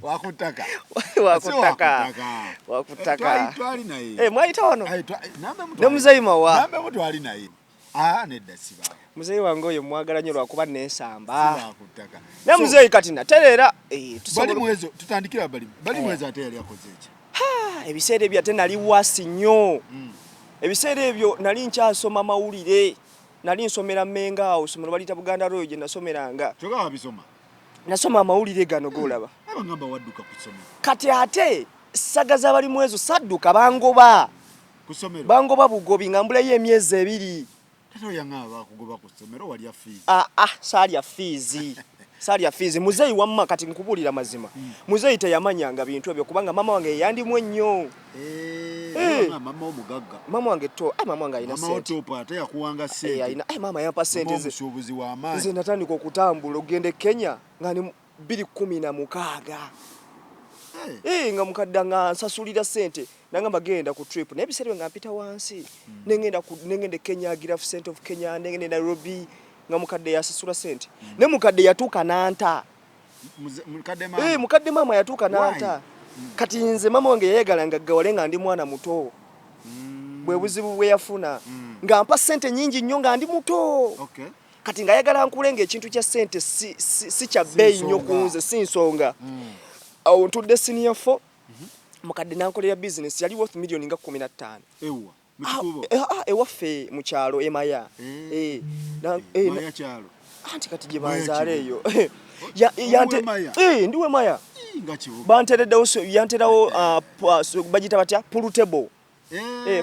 Wakutaka. Twali naye. Mwayita wano. Ne muzeyima wa. Nambe mutwali naye. Nedda siba. Muzeyi wange oyo mwagala nnyo lwakuba neesamba. Ne muzeyi kati natereera bali mwezo tutandikira bali mwezo ate yali akoze ki? Ebiseera ebyo ate nali wasi nnyo. Ebiseera ebyo nali nkyasoma mawulire. Nali nsomera Menga House mu balita Buganda Royal gye nasomeranga. Kyoga wabisoma? Nasoma amawulire gano golaba. Abangamba wadduka kusoma. Kati ate saggaza bali mwezo sadduka bangoba. Kusomero. Bangoba bugobi ngambulayo emyezi 2. Tato yangaba kugoba kusomero wali fees. Sali ya fees. Muzeyi wamma kati nkubulira mazima. Muzeyi teyamanyanga bintu ebyo kubanga mama wange yandimwe nnyo. Mama omugagga. Mama wange mama wange alina sente. Mama otopa ate yakuwanga sente. Mama yampa sente ze. Obusuubuzi wa amaanyi. Nze natandika okutambula ogende Kenya ngani 2016. Nga mukadda nga nsasulira sente nangamba genda ku trip naye biseera nga mpita wansi nengenda Kenya Giraffe Center of Kenya nengenda Nairobi nga mukadde yasasula sente ne mukadde yatuuka nanta mukadde mama yatuuka nanta kati nze mama wange yayegalanga gawale nga ndi mwana muto bwe buzibu bwe yafuna nga mpa sente nyingi nnyo nga ndi muto kati nga yagala nkulenga ekintu kya sente si kya bbeeyi nnyo kunze si nsonga awo ntudde senior 4 mukadde nankolera business yali worth million nga 15 ewaffe mu kyalo emaya maya kyalo anti kati gye banzaale eyo ndiwe maya bantereddewo yanterawo bagita batya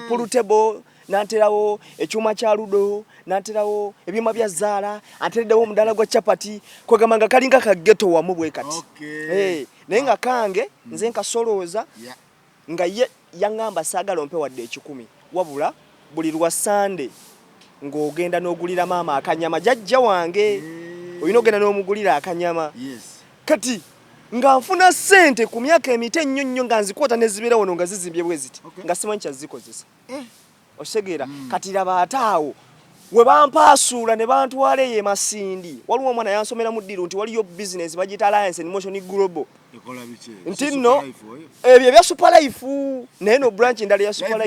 pulutable nanterawo ekyuma kya ludo nanterawo ebyuma bya zaala antereddewo omudala gwa chapati kwegamba nga kalinga kageto wamu bwe kati naye nga kange nze nkasolooza nga ye yaŋŋamba saagala ompe wadde 10 wabula buli lwa Sande ng'ogenda n'ogulira maama akanyama jjajja wange olina ogenda n'omugulira akanyama kati nga nfuna sente ku myaka emito ennyo nnyo nga nzikwota nezibeera wano nga zizimbye bwe ziti nga simanyi kyazikozesa osegeera kati laba ataawo we bampaasuula ne bantwala eyo Masindi waliwo omwana yansomera mu ddiiro nti waliyo business bagita Alliance and Motion Global nti nno ebyo ebya Super Life naye no branch ndala ya Super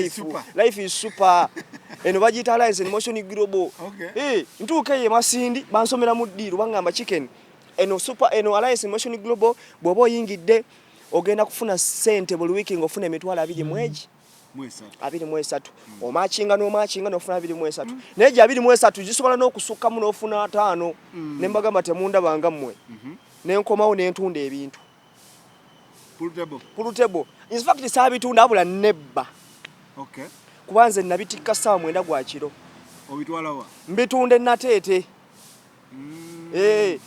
Life is super eno bagita Alliance and Motion Global ntuuka eyo Masindi bansomera mu ddiiro bangamba chicken eno Alliance and Motion Global bw'oba oyingidde ogenda kufuna sente buli wiki ng'ofuna emitwalo 20 mwegi 23 omachinga n'ofuna 23 naye gye 23 gisobola n'okusukkamu n'ofuna 5 ne mbagamba temundabanga mmwe nenkomawo n'entunda ebintu pulutebo in fact saabitunda abula nebba kubanze nabitikka ssaawa 9 gwa kiro mbitunda enateete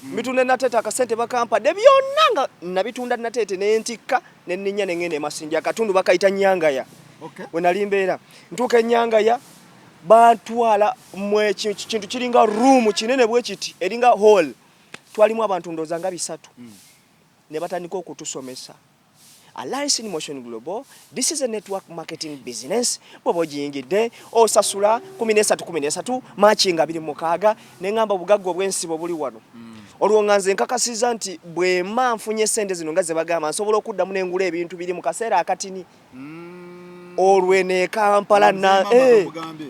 mbitunda enateete akasente bakampadde byonna nga nabitunda nateete nentikka nenninya nengenda emasindi akatundu bakayita nyangaya we nali mbeera ntuuka enyangaya bantwala kintu kiringa room kinene bwe kiti eringa hall twalimu abantu ndooza nga 3 ne batandika okutusomesa Alliance in Motion Global, this is a network marketing business. Bobo jingide osasula 13 machinga 26 nengamba bugaggo bwensibo buli wano. Olwo nganze nkakasiza nti bwe manfunye sente zino ngaze bagamba nsobola okuddamu n'engula ebintu biri mu kaseera akatini. Olwene Kampala na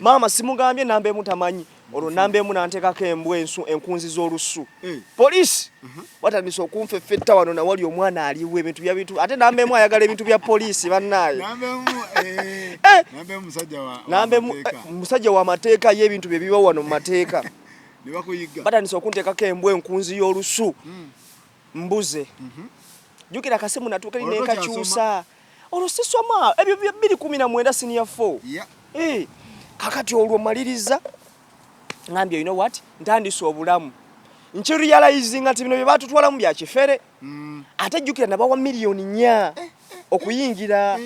mama simugambye nambe mutamanyi. Olwo nambe mu nantekako embwensu enkunzi z'olusu. Police watandise okunfeffetta wano na wali omwana aliwe ebintu bya bitu ate nambe mu ayagala ebintu bya police bannaye. Nambe musajja wa mateeka y'ebintu bye biba wano mu mateeka. Ne bakuyiga. Batandise okuntekako embwe enkunzi y'olusu. Mbuze. Jukira kasimu natuka nekakyusa. Olwo sisoma ebyo bya 2019 senior 4. Kakati olwo maliriza ngambye you know what ntandise obulamu nkirealizing ati bino bye batutwala mu bya kifere ate jukira nabawa milioni nya okuyingira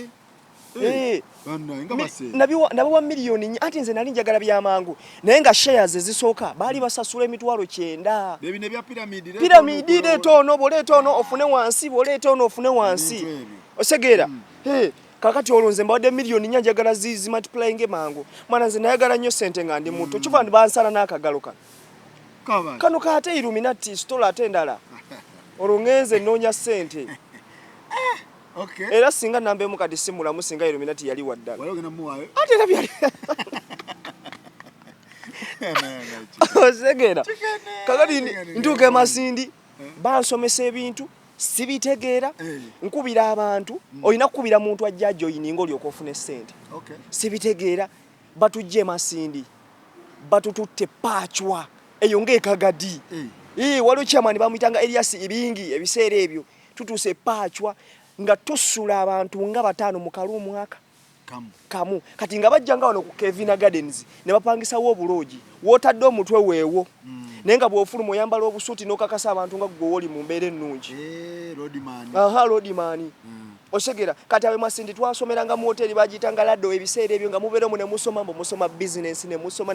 nabawa milioni nya ati nze nali njagala byamangu naye nga shares ezisooka baali basasula emitwalo 9 bebine bya piramidi leto ono boleto ono ofune wansi boleto ono ofune wansi osegera kakati olonze mbadde milioni nya njagala zizi multiplying emangu mwana nze nayagala nnyo sente nga ndi muto kyova ndi bansala n'akagalo kano kaate Illuminati stola ate endala olwo ngenze nnoonya sente era singa nambe mu kati simulamu singa Illuminati yali waddala ate era byali osegera kakati ntuuka emasindi bansomesa ebintu sibitegeera nkubira abantu olina kukubira muntu ajja joininga oli okufuna sente sibitegeera batujje masindi batututte pachwa eyo ng'ekagadi waliwo chairman bamuyitanga Elias Ibingi ebiseera ebyo tutuse pachwa nga tusula abantu nga 5 mu kalumu aka kamu kati nga bajjanga wano ku Kevina Gardens ne bapangisawo obuloji wotadde omutwe weewo nenga bwofuluma oyambala obusuti n'okakasa abantu nga gwe oli mu mbeera ennungi roadman osegera kati abe masindi twasomeranga mu hoteli bagitanga laddo ebiseera ebyo nga mubeera mu ne musoma mbo musoma business ne musoma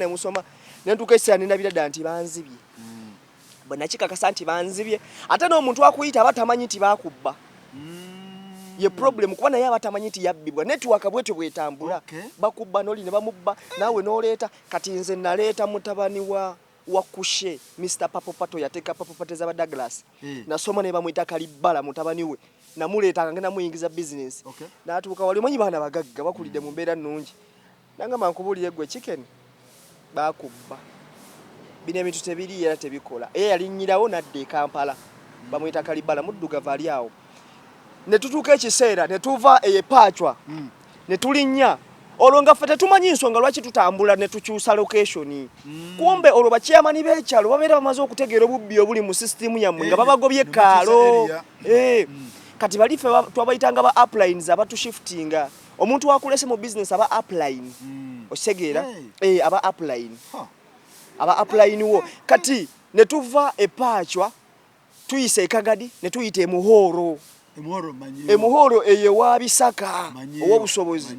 nentuka essira nendabira nti banzibye bwe nakikakasa nti banzibye ate n'omuntu akuyita abatamanyi nti bakubba ye problem kuba naye abatamanyi nti yabbibwa network bwetyo bwetambula bakubba n'oli ne bamubba naawe n'oleeta kati nze naleeta mutabani wa kushe Mr. Papo Pato yateka Papo Pateza ba Douglas nasoma ne bamuyita Kalibala mutabani we namuleeta ngenda muyingiza business natuuka wali manyi baana bagagga bakulide mu mbeera nnungi nanga mankubulire gwe chicken bakubba bine ebintu tebiri era tebikola yali nnyirawo nadde Kampala bamuyita Kalibala muddugavu ali awo ne tutuuka ekiseera ne tuva eyepachwa ne tulinnya olwo nga ffe tetumanyi nsonga lwaki tutambula ne tukyusa location kumbe olwo bakyamani b'ekyalo babeera bamaze okutegeera obubbi obuli mu system yammwe nga babagobye kaalo kati bali ffe twabayitanga ba uplines abatushiftinga omuntu wakulese mu business aba upline osegeera aba upline wo kati ne tuva epachwa tuyise ekagadi ne tuyite emuhoro emuhoro eyewa Bisaka owobusobozi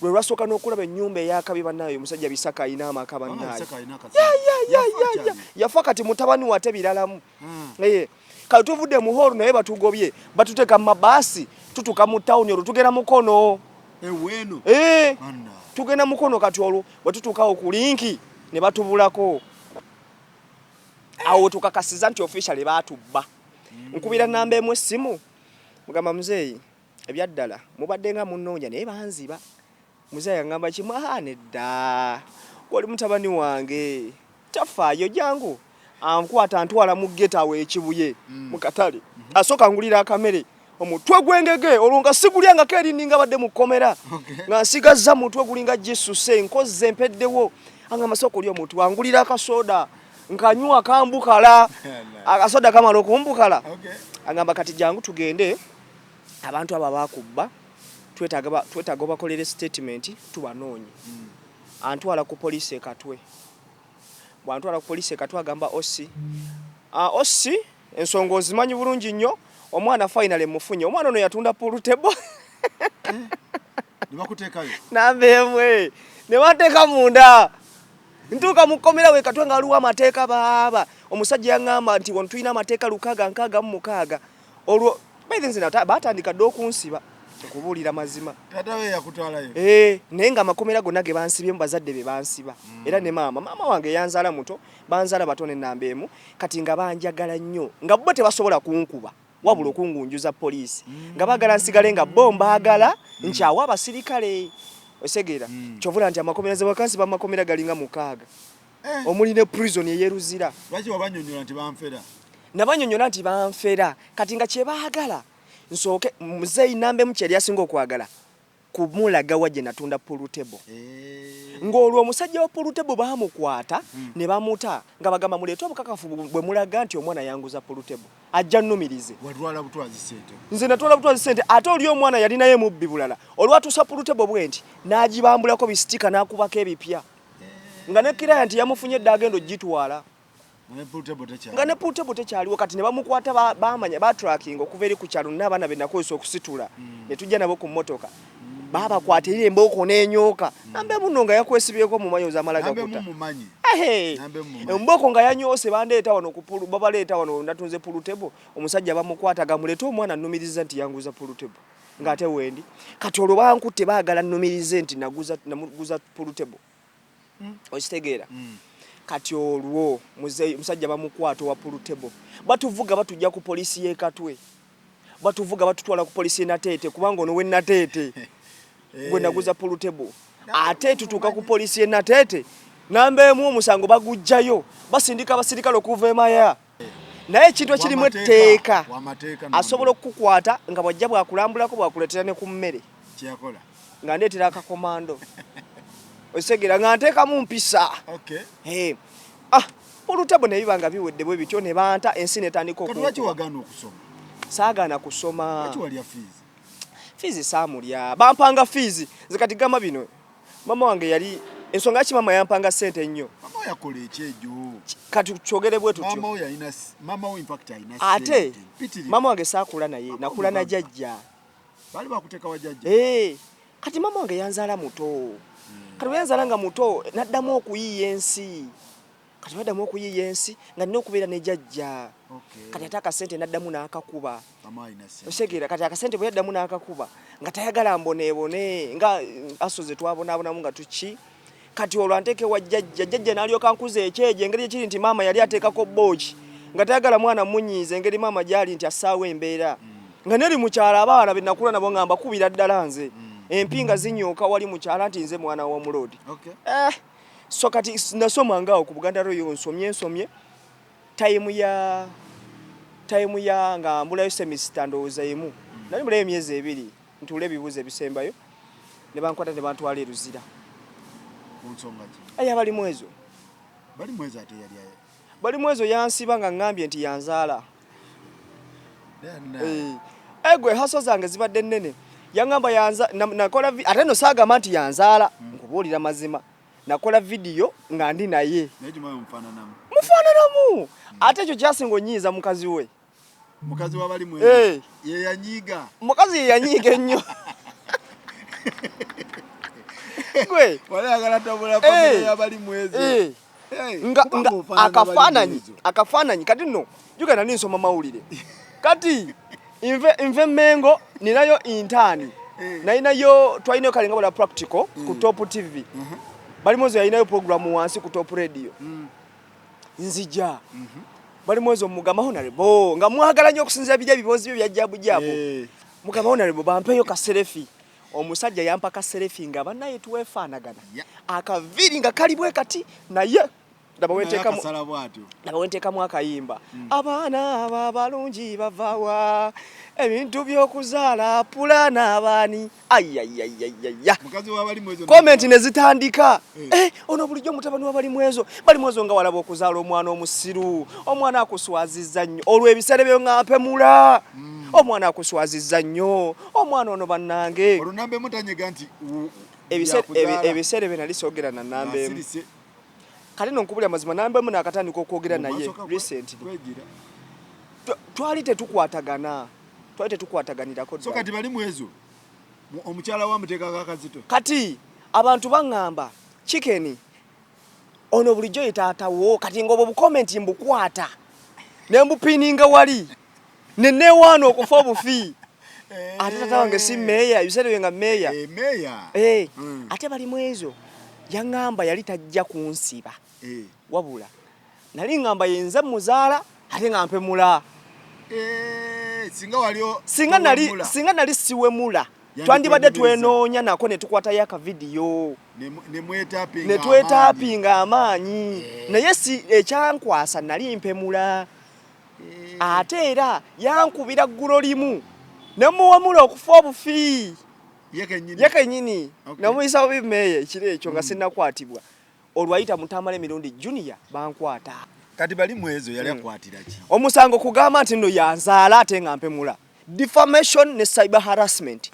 lwe lwasooka n'okulaba ennyumba eyakabi bannayo omusajja Bisaka ayina amaka bannayo yafa kati mutabani wate biralamu kale tuvudde muhoro naye batugobye batuteka mu mabaasi tutuka mu tawuni olwo tugenda mukono tugenda mukono kati olwo bwe tutuukawo ku linki ne batubulako awo tukakasiza nti officially batubba nkubira namba emu essimu mugamba muzeeyi ebyaddala mubadde nga munnoonya naye banziba muzeeyi agamba kimu nedda oli mutabani wange tafaayo jangu ankwata ntwala mu getawo ekibuye mu katale asooka ngulira akamere omutwe gwengege olunga sigulyanga keri ninga badde mukomera nga nsigazza mutwe gulinga jisuse nkoze empeddewo anga masoko lyo mutwe angulira akasoda nkanywa kambukala akasoda kamalo kumbukala agamba kati jangu tugende abantu aba bakubba twetaga bakolere statement tubanonye antwala ku police Katwe bwantwala ku police Katwe agamba osi osi ensongo zimanyi bulungi nnyo omwana finally mufunye omwana ono yatunda pool table nibakuteekayo nambemwe ne bateka munda ntuka mukomera we Katwe nga luwa mateeka baba omusajja yangamba nti won tuina mateeka lukaga nkaga mu mukaga olwo bayinze na batandika dokunsiba kubulira mazima tatawe yakutwalayo nenga makomera gonna ge bansibye mbazadde be bansiba era ne mama wange yanzala muto banzala batone nambemu kati nga banjagala nnyo nga bo tebasobola kunkuba wabula okungunjuza police nga bagala nsigale nga bomba agala nkyawa abasirikale osegera chovula nti amakomera ze bakansi ba makomera galinga mukaga omuli ne prison yeruzira lwaki wabanyonyola nti banfera nabanyonyola nti banfera kati nga kye baagala nsoke muzeyi nambe mcheri yasinga okwagala kumulaga waje natunda pool table ng'olwo omusajja wa pool table baamukwata ne bamuta nga bagamba muleeta obukakafu bwe mulaga nti omwana yanguza pool table ajja nnumirize watwala butwazi sente nze natwala butwazi sente ate oli omwana yali naye mubbi bulala olwatuusa pool table bwenti n'agibambulako bistika n'akubako ebipya nga ne client yamufunye edda agenda ogitwala nga ne pool table tekyaliwo kati ne bamukwata bamanya batracking okuva eri ku kyalo n'abaana be nakozesa okusitula ne tujja nabo ku mmotoka baba kwatirire emboko n'enyoka nambe muno nga yakwesibyeko mu mayoza amalaga kuta emboko nga yanyose bandeeta wano ku pool babaleeta wano natunze pool table omusajja bamukwata gamuleta omwana nnumiriza nti yanguza pool table nga ate wendi kati olwo bankutte baagala nnumirize nti naguza pool table okitegeera kati olwo musajja bamukwata wa pool table batuvuga batujja ku polisi ye Katwe batuvuga batutwala ku polisi ye Nateete kubanga ono we Nateete gwe naguza pool table ate tutuka ku polisi ye Nateete nambemu omusango bagujjayo basindika abasirikale okuva emaya naye ekintu ekirimu etteeka asobola okukukwata nga bwajja bwakulambulako bwakuleetera ne ku mmere kyakola nga ndeetera akakomando osegera nga nteekamu mpisa pool table ne bibanga biwedde bwe bityo ne banta ensi netandika lwaki wagaana okusoma saagaana kusoma lwaki walya fees saamulya bampanga fees zikati gama bino mama wange yali ensonga ki mama yampanga sente nnyo mama yakola ekyejo kati kyogere bwe tutyo mama in fact ayina ate mama wange saakula naye nakula na jjajja bali bakuteeka wa jjajja kati mama wange yanzala muto kati yanzala nga muto naddamu okuyiiya ensi kati naddamu okuyiiya ensi nga nina okubeera ne jjajja kati ate akasente naddamu n'akakuba osegera kati akasente bwe yaddamu n'akakuba nga tayagala mboneebone nga asoze twabonaabonamu nga tuki kati olwo anteeke wa jjajja n'alyoka nkuza ekyejo engeri ekiri nti maama yali ateekako booki nga tayagala mwana munyiiza engeri maama gyali nti assaawo embeera nga neri mukyala abaana be nakula nabo nga mbakubira ddala nze empinga zinyooka wali mukyala nti nze mwana w'omuloodi so kati nasoma ngaawo ku Buganda Royal nsomye time ya nga mbulayo semester ndowooza emu nali mbulayo emyezi 2 ntuule ebibuuzo ebisembayo ne bankwata ne bantwala eruzira balimu ezo balimu ezo yansiba nga ngambye nti yanzaala egwe haso zange zibadde nnene yangamba nakola ate no saagamba nti yanzaala nkubuulira mazima nakola video nga ndi naye mufaananamu ate ekyo kyasinga onyiiza mukazi we mukazi wabalimu ye yanyiiga mukazi ye yanyiiga ennyo gwe walaagala tabula famire y'abalimu ezo nga akafaananyi kati nno jugenda ninsoma mawulire kati inve Mengo ninayo intani nainayo twalinayo kalinga bala practical ku Top TV balimozo yalinayo programu wansi ku Top Radio nzija balimozo mugama honorable nga mwagala nnyo okusinzira bijja bibozi byo byajjabu jjabu mugama honorable bampeyo ka selfie omusajja yampa ka selfie nga banaye tuwefaanagana akaviri nga kalibwe kati naye Daba wenteekamu akayimba. Abaana abalungi bavawa. Ebintu by'okuzaala pulana abaani. Ayayayayaya. Mukazi wa bali mwezo. Comment ne zitandika. Ono bulijjo mutabani wa bali mwezo. Bali mwezo nga walaba okuzaala omwana omusiru. Omwana akuswazizza nnyo. Olwo ebiseera byo ngampemula. Omwana akuswazizza nnyo. Omwana ono bannange. Olunambe mutanyega nti ebiseera bye nali soogera na nambe. Kale nkubulya mazima nambe mu nakatandika okwogera naye recently. Twali tetukwataganirako. So kati bali mwezo. Omukyala wa muteeka akazito. Kati abantu bangamba chicken ono bulijjo yetaatawo kati ngobo bukomenti mbukwata. Ne mbupininga wali. Nene wano okufa obufi. Ate tata wange si meya, yusere nga meya. Meya. Ate bali mwezo. Yangamba yali tajja kunsiba. Wabula. Nali ngamba yenze muzaala ate ngampe mula. Singa nali siwe mula. Twandibadde twenoonya nako ne tukwata yaka video. Ne twetapinga amaanyi. Naye si ekyankwasa nali mpemula. Ate era yankubira ggulo limu. Ne muwamula okufa obufi. Yekenyini. Namuyisa obi meya ekiro ekyo nga sinnakwatibwa. Olwayita Mutamale Mirundi Junior bankwata. Kati bali mwezo yali akwatira ki? Omusango kugamba nti nno yanzaala ate nga mpemula. Defamation ne cyber harassment.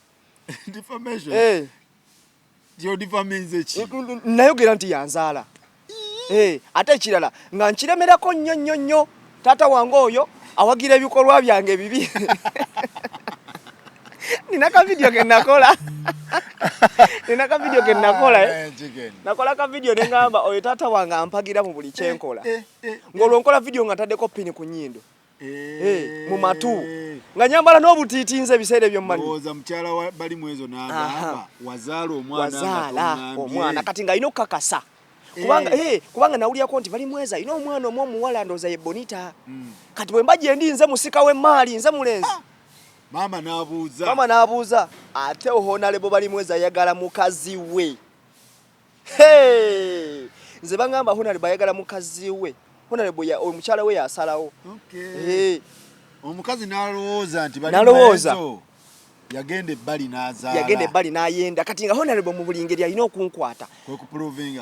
Defamation? Yo defamation ki? Nayogera nti yanzaala. Ate ekirala nga nkiremerako nnyo. Tata wange oyo awagira ebikolwa byange bibi. Nina ka video ke nakola. Nakola ka video ne ngamba oyo tata wange ampagira mu buli kyenkola. Ngolwo nkola video nga taddeko pini ku nnyindo. Mu matu. Nga nyambala n'obutiitinze ebiseera ebyo mmani. Oza mukyala wa bali mwezo n'agamba wazaala omwana kati nga alina okukakasa. Kubanga nawulyako nti bali mweza ina omwana omuwala ndooza ye Bonita. Kati bwe mbajje ndi nze musika w'emmaali nze mulenzi. Mama n'abuuza ate Honorable bali mweza ayagala mukazi we. Nze bangamba Honorable ayagala mukazi we. Honorable omukyala we yasalawo. Omukazi n'alowooza nti bali mwezo yagenda ebbali n'ayenda kati nga Honorable mu buli ngeri alina okunkwata.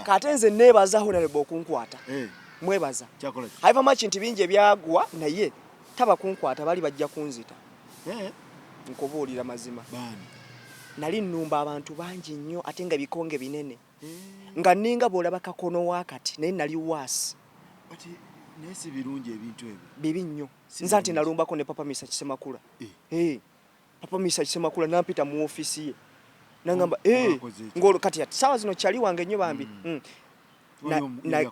Kate nze neebaza Honorable okunkwata. Mwebaza. Haiva much nti bingi ebyagwa naye taba kunkwata bali bajja kunzita. Nkubuulira mazima. Nali nnumba abantu bangi nnyo ate nga bikonge binene. Nga ninga bw'olaba kakono wakati naye nali waasi. Nesi birungi ebintu ebyo. Bibi nnyo. Nza nti nalumbako ne Papa Misa Kisemakula. Papa Misa Kisemakula nampita mu ofisi ye. Nangamba ngolo kati sawa zino kyali wange nnyo bambi.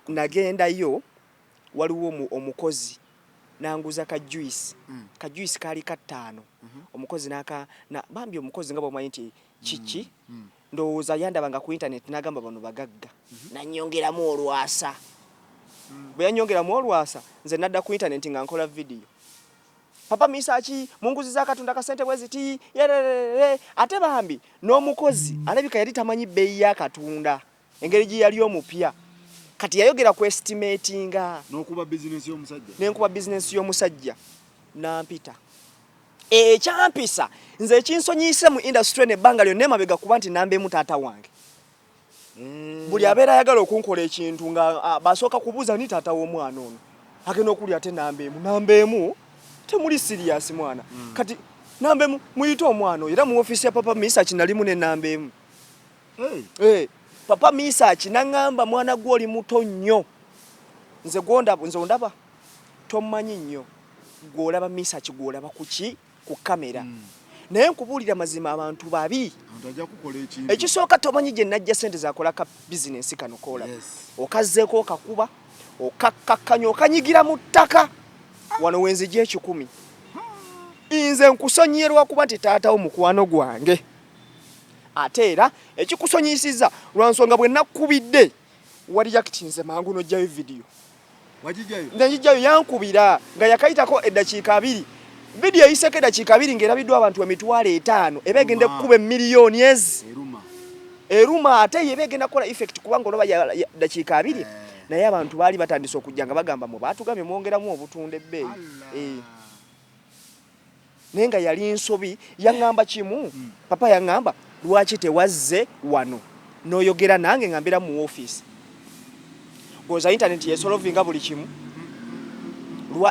Nagendayo waliwo omukozi nanguza ka juice. Ka juice kali katano. Omukozi bambi omukozi nga bw'omanyi nti kiki. Ndowooza yandabanga ku internet nagamba bano bagagga. Nanyongeramu olwasa. Bwe yanyongeramu olwasa nze nadda ku internet nga nkola video. Papa Misa ki munguziza akatunda ka sente bweziti ate bambi n'omukozi alabika yali tamanyi bbeeyi y'akatunda engeri gye yali omupya kati yayogera ku estimatinga n'okuba business y'omusajja nampita ekyampisa nze ekinsonyiise mu industry n'ebbanga lyonna emabega kuba nti nambemu taata wange. Buli abeera ayagala okunkola ekintu nga basooka kubuuza ni taata w'omwana ono agenda okulya ate nambeemu temuli serious mwana. Kati nambeemu muyite omwana oyo era mu office ya Papa Misa kinalimu ne nambeemu. Papa Misa kinangamba mwana gwe oli muto nnyo. Nze ondaba tomanyi nnyo. Gwolaba Misa kigwolaba kuki ku kamera. Naye nkubuulira mazima abantu babi. Ekisooka tomanyi gye najja sente zakola ka business kano kola. Okazzeeko okakuba, okakkakanya okanyigira mu ttaka. Wano wenzije 10. Inze nkusonyerwa kuba nti taata wo mukwano gwange. Ate era ekikusonyisiza lwansonga bwe nakubidde wali yakitinze mangu nojjayo video. Wajijayo yankubira nga yakayitako eddakiika 2. Video eyiseko eddakiika 2 ngerabiddwa abantu emitwalo 5 ebegende kuba miliyoni ezi. Eruma ate yebegenda kola effect kubanga oloba eddakiika 2 naye abantu baali batandise okujja nga bagamba mu baatugambye mwongeramu obutunde ebbeeyi naye nga yali nsobi yaŋŋamba kimu papa yaŋŋamba lwaki tewazze wano n'oyogera nange nga mbeera mu ofiisi goza intaneti yesolovinga buli kimu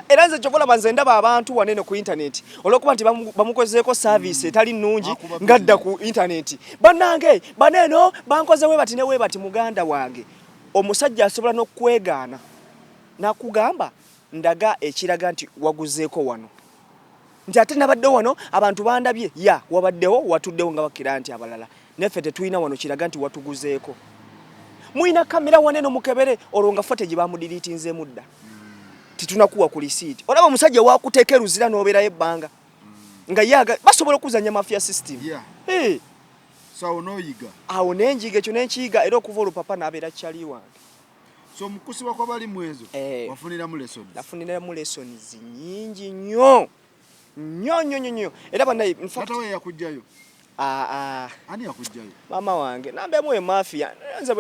era nze kyokolaba nze ndaba abantu wanene ku intaneti olwokuba nti bamukozeeko saavisi etali nnungi ngadda ku intaneti bannange baneeno bankoze we bati ne we bati muganda wange omusajja asobola n'okwegaana n'akugamba ndaga ekiraga nti waguzeeko wano nti ate nabaddewo wano abantu bandabye wabaddewo watuddewo nga bakira nti abalala neffe tetulina wano kiraga nti watuguzeeko muyina kamera wanene mukebere olwo nga footage bamudiriitinzeemu dda titunakuwa ku lisiiti olaba omusajja wakuteeka eruzira n'obeerayo ebbanga nga basobola okuzanya mafia system awo nenjiga ekyo nenkiyiga era okuva olupapa n'abeera kyali wange so mukusibwa kwa bali mwezo wafuniramu lessons nafuniramu lessons nyingi nnyo era banaye we yakujjayo ani yakujjayo mama wange nambemu emafia nze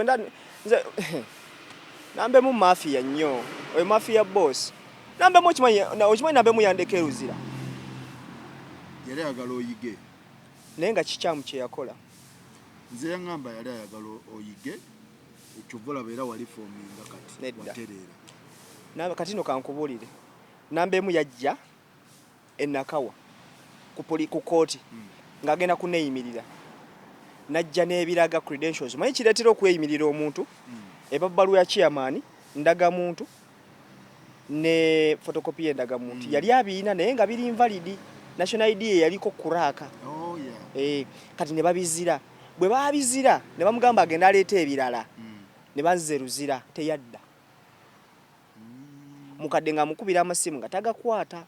nambemu mafia nnyo oyo mafia boss nambemu okimanyi nambemu yandeka eruzira yali ayagala oyige naye nga kikyamu kye yakola nze yaŋŋamba yali ayagala oyige ekyova olaba era wali foominga kati watereera kati no kankubuulire nambemu yajja enakawa ku kooti ng'agenda kuneeyimirira najja n'ebiraga credentials manyi kireetera okweyimirira omuntu eba bbaluwa ya chairman ndagamuntu ne photocopy endagamuntu yali abiina naye nga biri invalid national ID yaliko kuraka kati ne babizira bwe babizira ne bamugamba agenda aleeta ebirala ne bazze ruzira teyadda mukadde nga mukubira amasimu nga tagakwata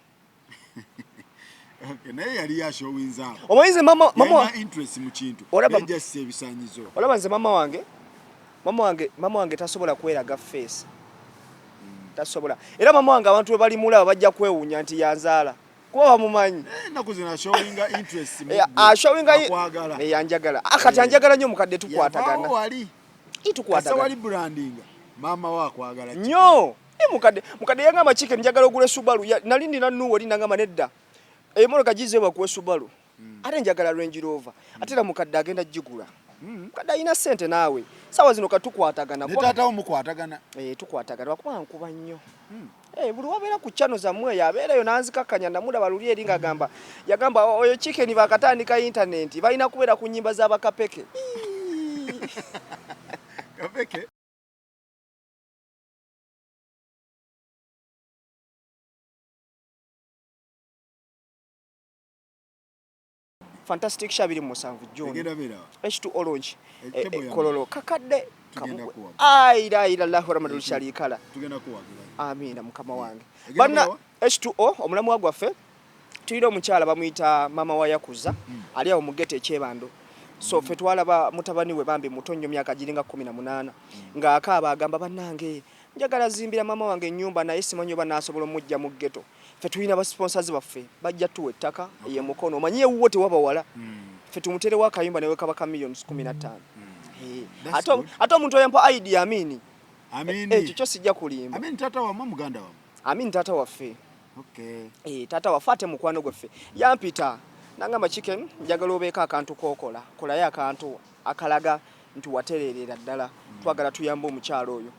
naye yali yashowinza omanyize mama interest mu kintu yajjase ebisanyizo olaba nze mama wange tasobola kweraga face tasobola era mama wange abantu we bali mulaba bajja kwewunya nti yanzaala kuba bamumanyi naku zina showinga interest mu showinga yanjagala kati anjagala nnyo mukadde tukwatagana wali tukwatagana wali branding mama wakwagala nnyo mukadde yangamba chike njagala ogule Subaru nali ndina nuwo linanga manedda emotoka gizeebwa kuwe Subaru ate njagala Range Rover ate era mukadde agenda jigula mukadde ayina ssente naawe sawa zino katukwatagana ne taatawo mukwatagana tukwatagana wakuba nkuba nnyo buli wabeera ku channel zammwe yabeerayo nanzikakkanya namulaba luli eri yagamba oyo chicken bakatandika internet balina kubeera ku nnyimba z'abakapeke kapeke Fantastic Shabiri Musanvu John H2 Orange kololo kakadde aira Allahu rahmatul sharikala tugenda kuwagira amina mukama wange bana H2O omulamu wagwaffe tuyira omukyala bamuyita mama wa Yakuza ali awo mugete ekyebando so fe twalaba mutabani we bambi mutonyo myaka giringa 18 nga akaaba agamba bannange njagala zimbira mama wange nyumba naye simanyo banasobola mujja mu ghetto fe tuyina ba sponsors baffe bajja tuwe ettaka ye mukono omanyi wote waba wala fe tumutere wa kayumba nawe kabaka millions 15 ate omuntu oyampa ID amini ekyo sijja kulimba amini tata wa muganda wa amini tata waffe tata wafate mukwano gwaffe yampita nangamba chicken njagala obeeka akantu kokola kolayo akantu akalaga nti watererera ddala twagala tuyamba omukyalo oyo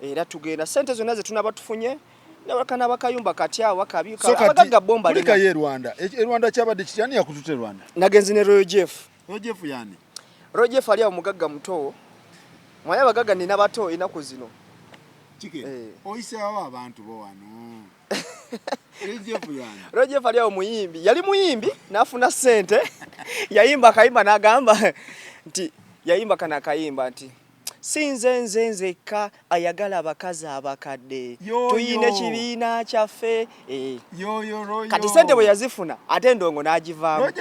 era tugenda sente zonna ze tunaba tufunye nabakana bakayumba kati awo abagaga bomba lika ye Rwanda kyabadde kityani yakutute Rwanda nagenzi ne Royal Jeff yani Royal Jeff ali awo mugagga muto mwaya bagaga nina bato inaku zino oyise awo abantu bo wano Royal Jeff ali awo muyimbi yali muyimbi nafuna sente yayimba kayimba nagamba nti yayimba kana kayimba nti sinze nzenzeka ayagala abakazi abakadde tuyine kibiina kyaffe kati sente bwe yazifuna ate endongo n'agivaamu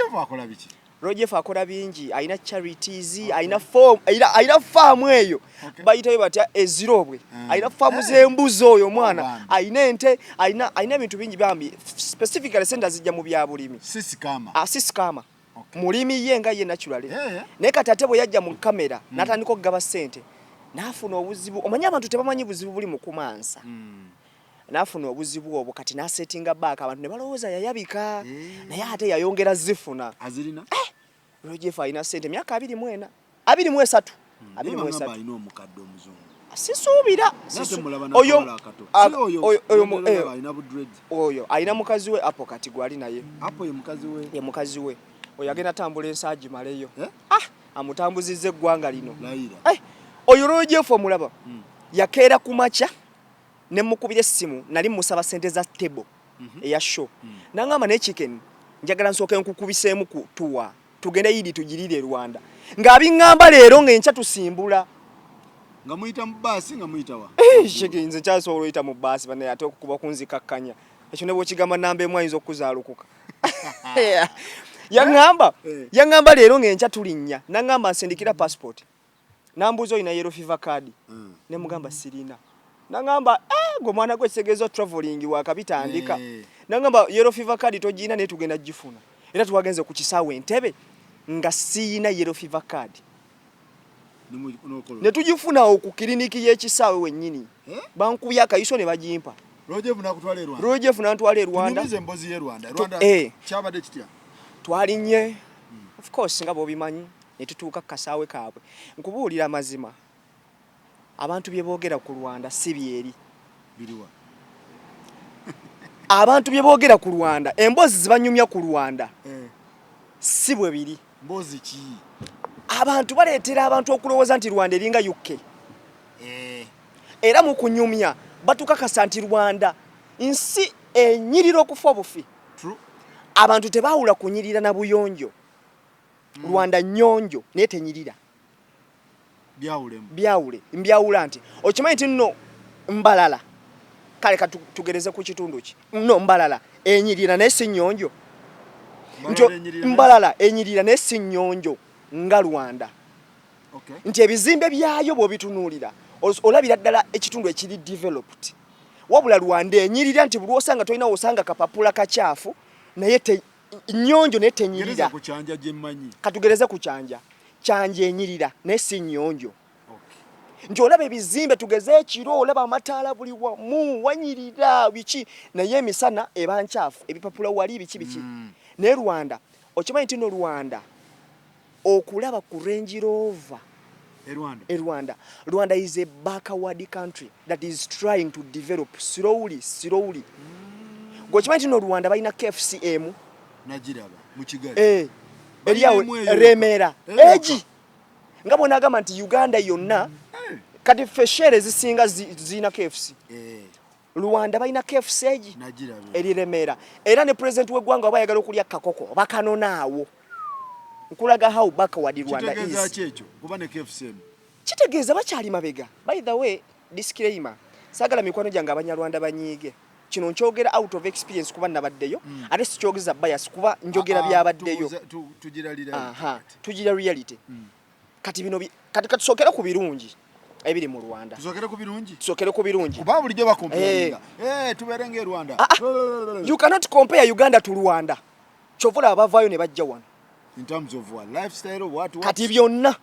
Rojeff akola bingi ayina charities ayina farm eyo bayitayo batya ezirobwe ayina farm z'embuzi oyo mwana ayina ente ayina ebintu bingi bambi specifically sente zijja mu bya bulimi sisikama mulimi ye nga ye naturally naye kati ate bwe yajja mu kamera natandika okugaba sente n'afuna obuzibu omanyi abantu tebamanyi buzibu buli mu kumansa n'afuna obuzibu obwo kati n'asettinga back abantu ne balowooza yayabika naye ate yayongera zifuna azirina Roger alina ssente myaka 24 23 alina omukadde omuzungu sisuubira oyo alina mukazi we apo kati gwali naye apo ye mukazi we oyo agenda tambula ensaaji maleyo amutambuzizza eggwanga lino oyo Roger omulaba yakeera ku makya ne mukubira essimu nali musaba ssente za table eya show nangamba ne chicken njagala nsooke nkukubiseemu ku tuwa tugenda yidi tugirire Rwanda ng'abingamba leero ng'enkya tusimbula nga muyita mu baasi nga muyita wa nze kyasobola oyita mu baasi bane ate okukuba kunzikakkanya ekyo ne bw'okigamba namba emu ayinza okuzaalukuka yaŋŋamba leero ng'enkya tulinnya naŋŋamba nsindikira passport nambuuza olina yellow fever card ne mugamba sirina naŋŋamba gwe mwana gwe kitegeeza travelling wakabitandika naŋŋamba yellow fever card togirina naye tugenda gifuna era twagenze ku kisaawe Entebbe nga siyina yellow fever card ne tugifuna ku kiriniki y'ekisaawe wennyini bankubye akayiso ne bagimpa Roger n'atwala e Rwanda kyabadde kitya twalinnye of course nga bw'obimanyi ne tutuuka ku kasaawe kaabwe nkubuulira amazima abantu bye boogera ku Rwanda si byeri biriwa abantu bye boogera ku Rwanda emboozi zibanyumya ku Rwanda si bwe biri mboozi ki abantu baleetera abantu okulowooza nti Rwanda eringa UK era mu kunyumya batukakasa nti Rwanda nsi enyirira okufa obufi abantu tebaawula kunyirira na buyonjo Rwanda nnyonjo naye tenyirira mbyawula nti okimanyi nti nno Mbalala kale katugereze ku kitundu ki nno Mbalala enyirira naye si nnyonjo Mbalala enyirira naye si nnyonjo nga Rwanda nti ebizimbe byayo bw'obitunuulira olabira ddala ekitundu ekiri developed wabula Rwanda enyirira nti buli osanga tolina osanga kapapula kacaafu naye nnyonjo naye tenyirira katugereze ku kyanja enyirira naye si nnyonjo nti olaba ebizimbe tugeze ekiro olaba amataala buli wamu wanyirira biki naye emisana eba nkyafu ebipapula wali biki naye Rwanda okimanyi nti no Rwanda okulaba ku Range Rover Rwanda is a backward country that is trying to develop slowly gwokimanyi nti no Rwanda balina KFCM nagiraba mu Kigali eriyawe Remera egi nga bw'onagamba nti Uganda yonna kati feshere zisinga zina KFC Rwanda balina KFC egi eri Remera era ne president w'eggwanga abayagala okulya kakoko bakanonaawo nkulaga how backward Rwanda is kitegeeza kyekyo kuba ne KFC kitegeeza bakyali mabega by the way disclaimer sagala mikwano gyange Abanyarwanda banyiige kino nkyogera out of experience kuba nabaddeyo ate sikyogeza bias kuba njogera byabaddeyo tugira reality kati bino kati tusokera ku birungi ebiri mu Rwanda tusokere ku birungi kuba bulijjo bakomperinga tuberenge Rwanda you cannot compare Uganda to Rwanda kyovula abavaayo ne bajja wano in terms of what lifestyle what kati byonna